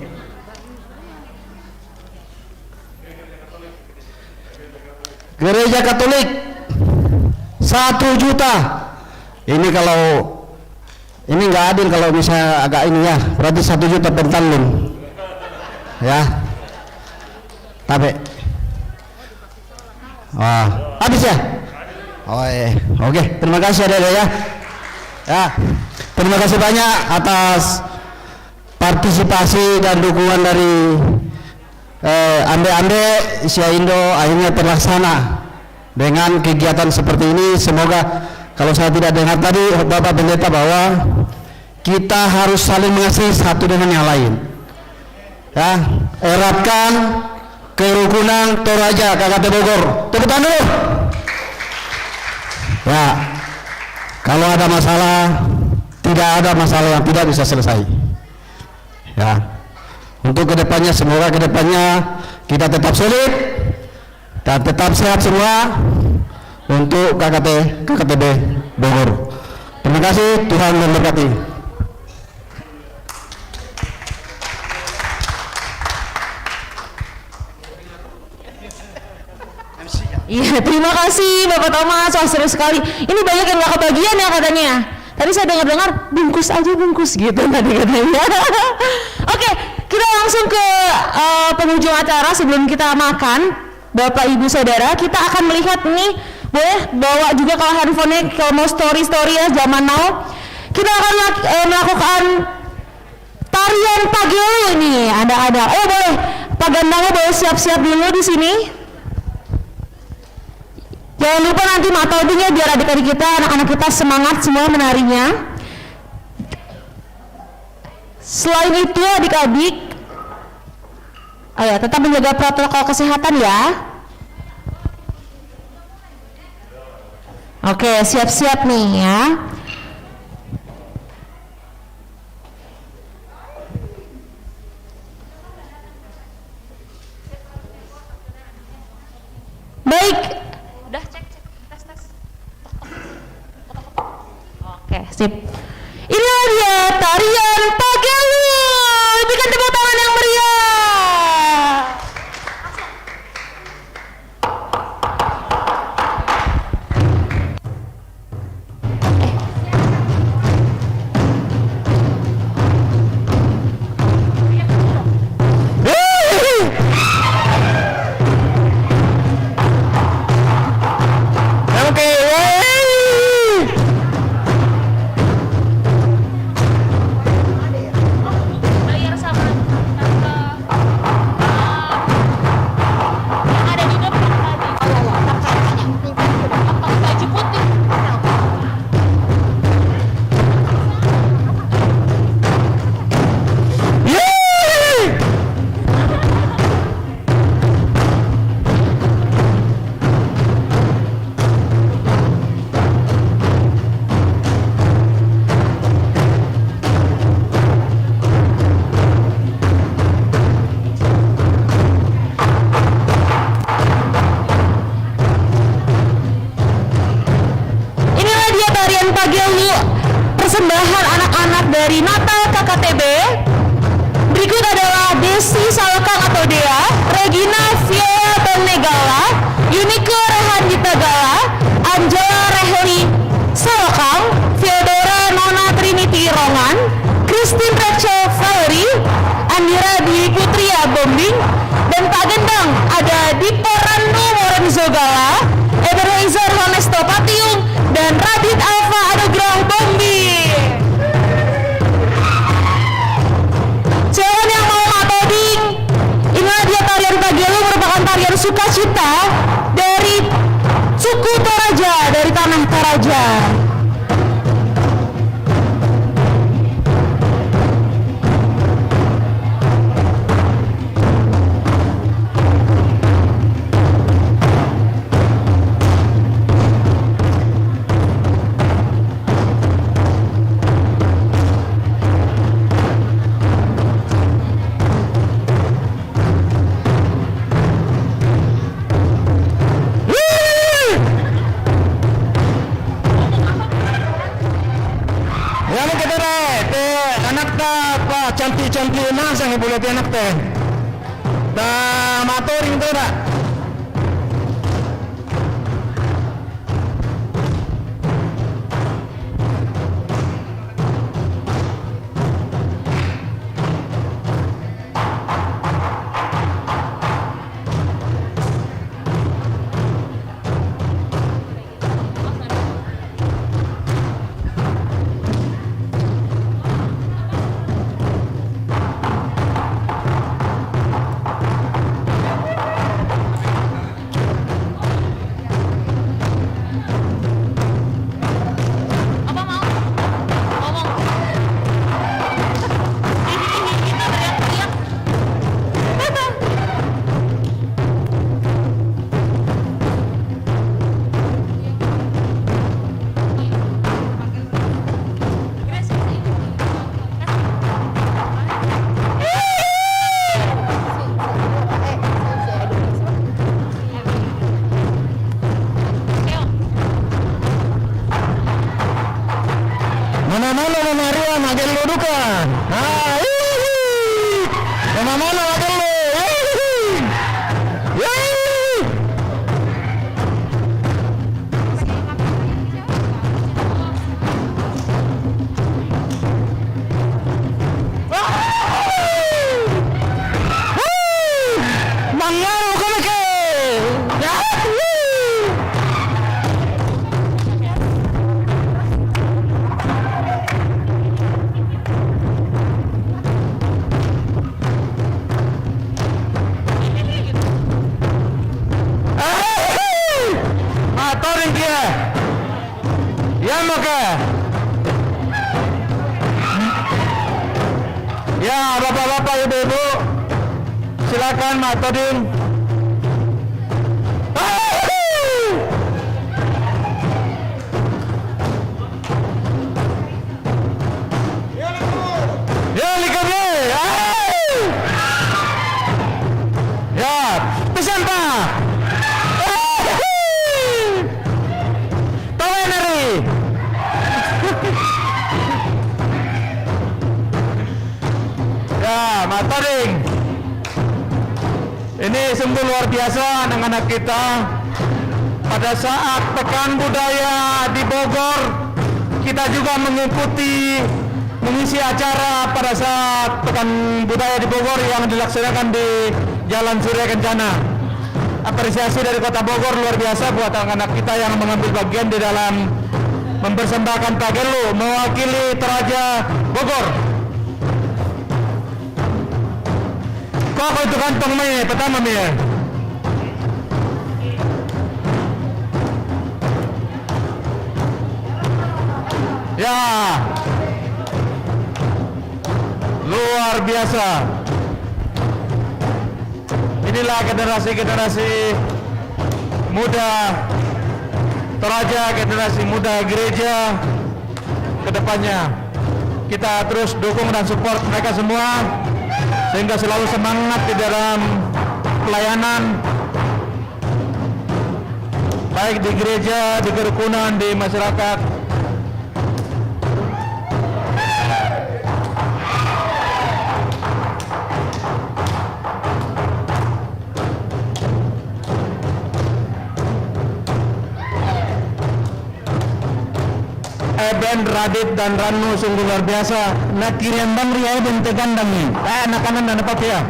Gereja Katolik 1 juta. Ini kalau ini nggak adil kalau misalnya agak ini ya, berarti 1 juta Pentalun. Ya. Tapi habis ya? Oke, terima kasih Dede ya. Ya. Terima kasih banyak atas partisipasi dan dukungan dari Ande Siaindo akhirnya terlaksana dengan kegiatan seperti ini. Semoga kalau saya tidak dengar tadi Bapak Pendeta bahwa kita harus saling mengasihi satu dengan yang lain. Ya, eratkan kerukunan Toraja KKT Bogor. Tepuk tangan dulu. Ya, kalau ada masalah, tidak ada masalah yang tidak bisa selesai. Ya. Untuk kedepannya, semoga kedepannya kita tetap solid dan tetap sehat semua untuk KKTB Bogor. Terima kasih, Tuhan memberkati. Iya, terima kasih Bapak Thomas. Wah, seru sekali. Ini banyak yang gak kebagian ya katanya. Tadi saya dengar-dengar bungkus aja bungkus gitu tadi katanya. Oke, kita langsung ke penghujung acara. Sebelum kita makan, Bapak Ibu Saudara, kita akan melihat nih, boleh bawa juga kalau handphonenya kalau mau story ya zaman now. Kita akan melakukan tarian pagelo nih. Ada. Boleh Pak Gandangnya boleh siap-siap dulu di sini. Jangan lupa nanti matodinya biar adik-adik kita, anak-anak kita semangat semua menarinya. Selain itu adik-adik, tetap menjaga protokol kesehatan ya. Oke, siap-siap nih ya. Baik. Udah cek tes. Oke, sip. Inilah dia tarian pagelo. Berikan tepuk tangan yang meriah. Bombing, dan Pak Gendang ada Dipo Randu Morenzo Gala, Ebenezer Honesto Patiung, dan Radit Alfa Anugrah Bombing. Siapa yang mau matoding? Ingat ya, tarian Pagelu merupakan tarian sukacita dari suku Toraja, dari tanah Toraja. Cantik-cantik nasa yang boleh anak teh. Dah matoring tu dah. Ya, bapak-bapak, ibu-ibu, silakan matoding. Ya, likabnya. Ya, pesan Pak. Tawenari. Ya, matoding. Ini sungguh luar biasa anak-anak kita. Pada saat Pekan Budaya di Bogor, kita juga mengisi acara pada saat Pekan Budaya di Bogor yang dilaksanakan di Jalan Surya Kencana. Apresiasi dari Kota Bogor luar biasa buat anak-anak kita yang mengambil bagian di dalam mempersembahkan Pagelu mewakili Toraja Bogor. Kok itu kantong mai pertama mai. Ya, luar biasa. Inilah generasi-generasi muda Toraja, generasi muda gereja ke depannya. Kita terus dukung dan support mereka semua sehingga selalu semangat di dalam pelayanan, baik di gereja, di kerukunan, di masyarakat. Ben, Radit dan Ranu sungguh luar biasa. Nak kirim bang riau dan tegandang ni. Anak kanan dan apa ya?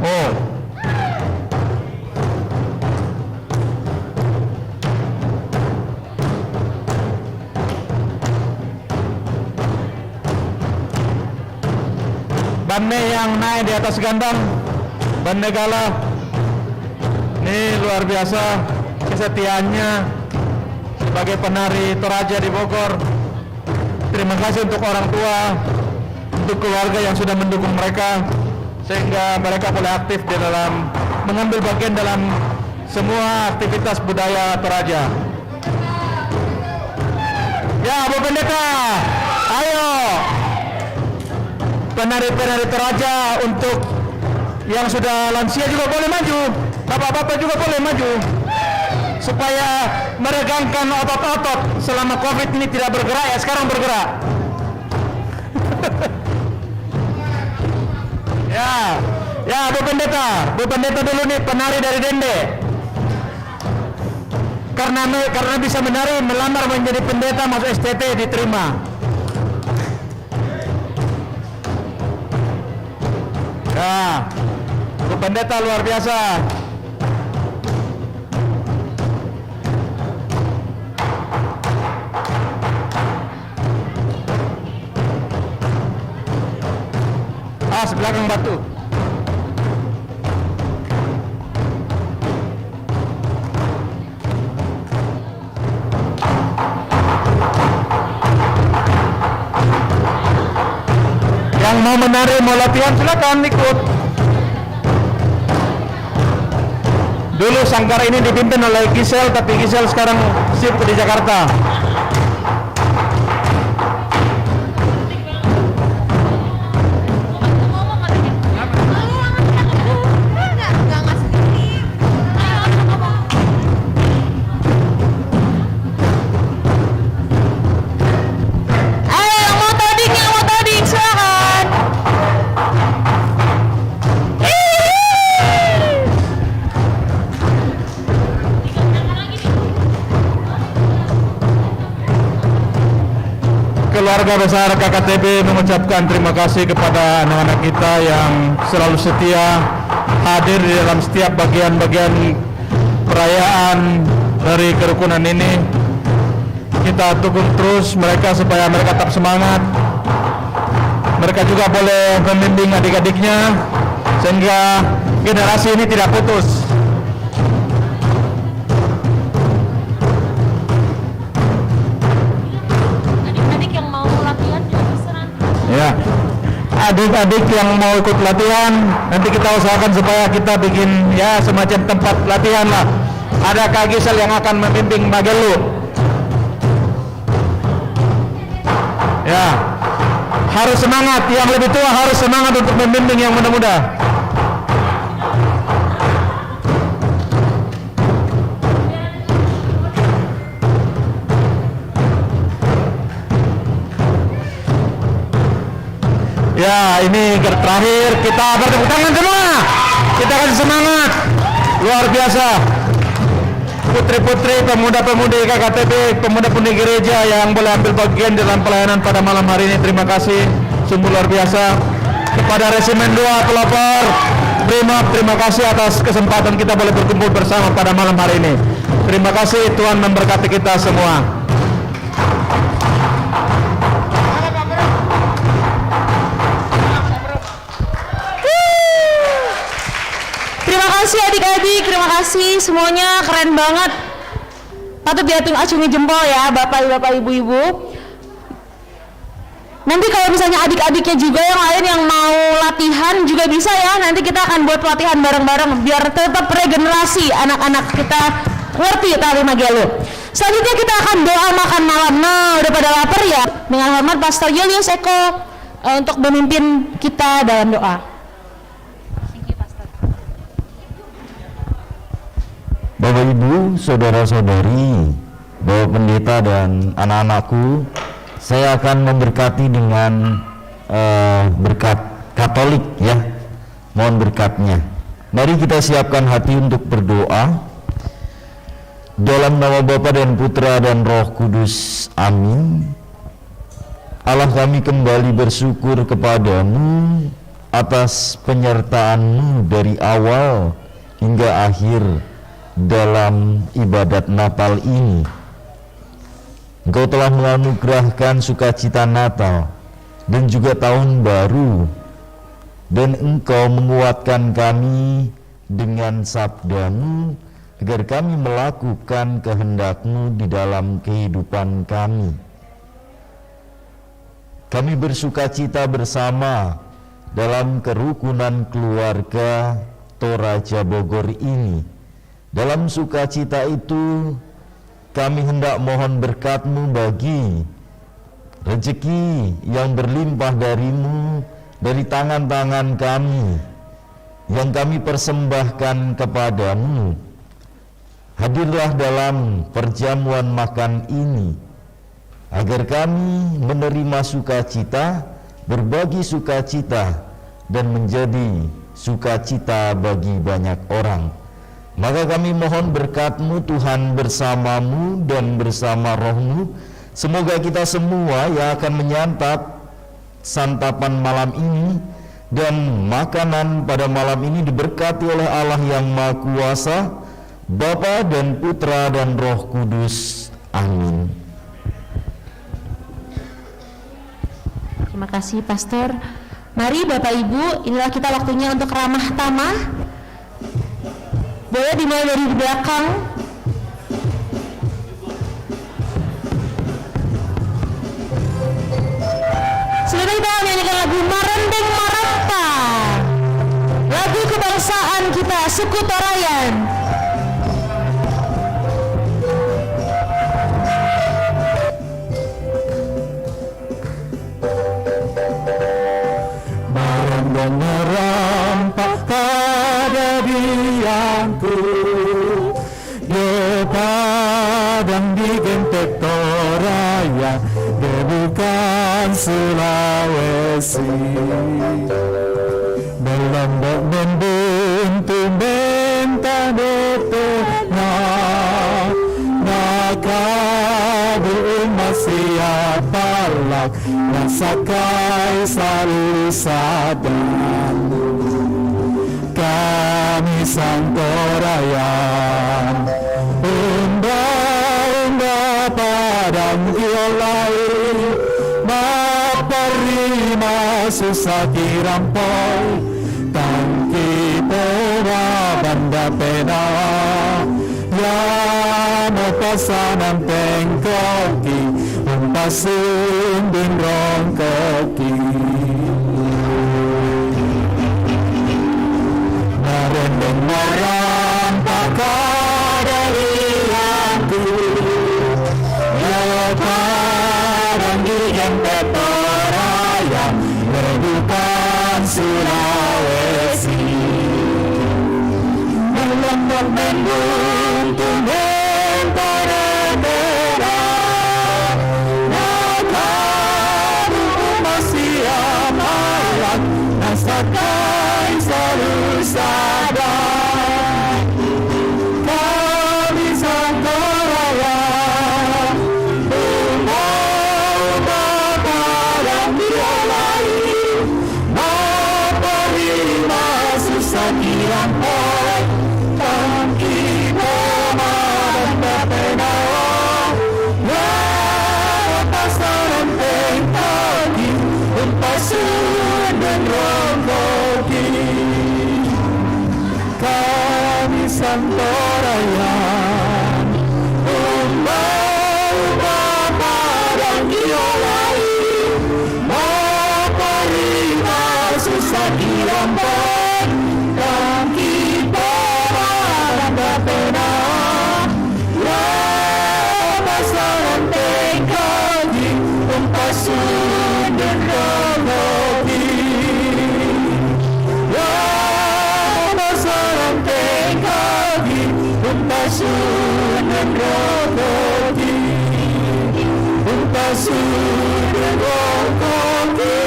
Oh. Bande yang naik di atas gandang, Bande Gala, ini luar biasa kesetiaannya sebagai penari Toraja di Bogor. Terima kasih untuk orang tua, untuk keluarga yang sudah mendukung mereka sehingga mereka boleh aktif di dalam mengambil bagian dalam semua aktivitas budaya Toraja. Ya, Bu Pendeta, ayo penari-penari Toraja, untuk yang sudah lansia juga boleh maju, bapak-bapak juga boleh maju, supaya meregangkan otot-otot selama COVID ini tidak bergerak, ya sekarang bergerak. Ya Bu Pendeta dulu nih, penari dari Dende. Karena bisa menari, melamar menjadi pendeta, masuk STT, diterima. Ya, Bu Pendeta luar biasa. Sebelah Kang Batu. Yang mau menari, mau latihan, silakan ikut. Dulu sangkar ini dipimpin oleh Gisel, tapi Gisel sekarang shift di Jakarta. Keluarga besar KKTB mengucapkan terima kasih kepada anak-anak kita yang selalu setia hadir di dalam setiap bagian-bagian perayaan dari kerukunan ini. Kita dukung terus mereka supaya mereka tetap semangat. Mereka juga boleh membimbing adik-adiknya sehingga generasi ini tidak putus. Ya, adik-adik yang mau ikut latihan, nanti kita usahakan supaya kita bikin ya semacam tempat latihan lah. Ada Kak Gisel yang akan membimbing Magelu. Ya, harus semangat, yang lebih tua harus semangat untuk membimbing yang muda-muda. Ya, ini terakhir kita bertepuk tangan semua. Kita kasih semangat luar biasa. Putri-putri, pemuda-pemudi KKTB, pemuda-pemudi gereja yang boleh ambil bagian dalam pelayanan pada malam hari ini. Terima kasih, sungguh luar biasa. Kepada Resimen 2 pelopor Brimob, terima kasih atas kesempatan kita boleh berkumpul bersama pada malam hari ini. Terima kasih, Tuhan memberkati kita semua. Terima kasih adik-adik, terima kasih semuanya, keren banget. Patut diacungi jempol ya bapak-bapak, ibu-ibu. Nanti kalau misalnya adik-adiknya juga yang lain yang mau latihan juga bisa ya. Nanti kita akan buat pelatihan bareng-bareng biar tetap regenerasi anak-anak kita ngerti tari Magelu. Selanjutnya kita akan doa makan malam. Nah, udah pada lapar ya? Dengan hormat Pastor Julius Eko untuk memimpin kita dalam doa. Bapak Ibu, saudara-saudari, Bapak Pendeta dan anak-anakku, saya akan memberkati dengan berkat Katolik ya. Mohon berkatnya. Mari kita siapkan hati untuk berdoa. Dalam nama Bapa dan Putra dan Roh Kudus. Amin. Allah, kami kembali bersyukur kepadamu atas penyertaan-Mu dari awal hingga akhir dalam ibadat Natal ini. Engkau telah menganugerahkan sukacita Natal dan juga tahun baru, dan Engkau menguatkan kami dengan sabda-Mu agar kami melakukan kehendak-Mu di dalam kehidupan kami. Kami bersukacita bersama dalam kerukunan keluarga Toraja Bogor ini. Dalam sukacita itu kami hendak mohon berkat-Mu bagi rezeki yang berlimpah dari-Mu, dari tangan-tangan kami yang kami persembahkan kepada-Mu. Hadirlah dalam perjamuan makan ini, agar kami menerima sukacita, berbagi sukacita, dan menjadi sukacita bagi banyak orang. Maka kami mohon berkat-Mu Tuhan bersama-Mu dan bersama Roh-Mu. Semoga kita semua yang akan menyantap santapan malam ini dan makanan pada malam ini diberkati oleh Allah yang Maha Kuasa, Bapa dan Putra dan Roh Kudus. Amin. Terima kasih Pastor. Mari Bapak Ibu, inilah kita waktunya untuk ramah tamah. Boleh dimulai dari belakang. Sebentar kita menyanyikan lagu Marendeng Maranta, lagu kebangsaan kita, suku Torayan. Marendeng merampak pada biangku, di padang di gentek Torayan, di bukan Sulawesi. Melombok membuntu bentang di tengah, nakabu masih apalak, rasakai selalu sadar. Kami sang Torayan, unda-unda padang violai, maperima susah dirampoi, tangki pora banda pena, ya mau pasanan tengkoki, umpasun din rongkoki. Marendeng merampak dari aku, ya padang di gentek Torayan, bukan Sulawesi. Melombok membuntu bentara, nakabu masih amalan, nasakai selalu sadar. Kami sang Torayan, unda-unda padang violai, maperima susah dirampoi, tangki poma banda pena, ya pasaran tengkoki, umpasun dan rongkoki. Kami sang Torayan, unda-unda padang violai, maperima susah dirampoi, tangki poma banda pena, ya pasaran tengkoki, umpasun dan rongkoki. Ya pasaran tengkoki, umpasun dan rongkoki, umpasun dan rongkoki.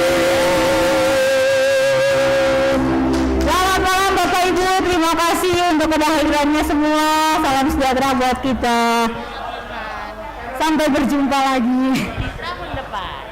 Selamat malam Bapak Ibu, terima kasih untuk kehadirannya semua. Salam sejahtera buat kita. Sampai berjumpa lagi. Tahun depan.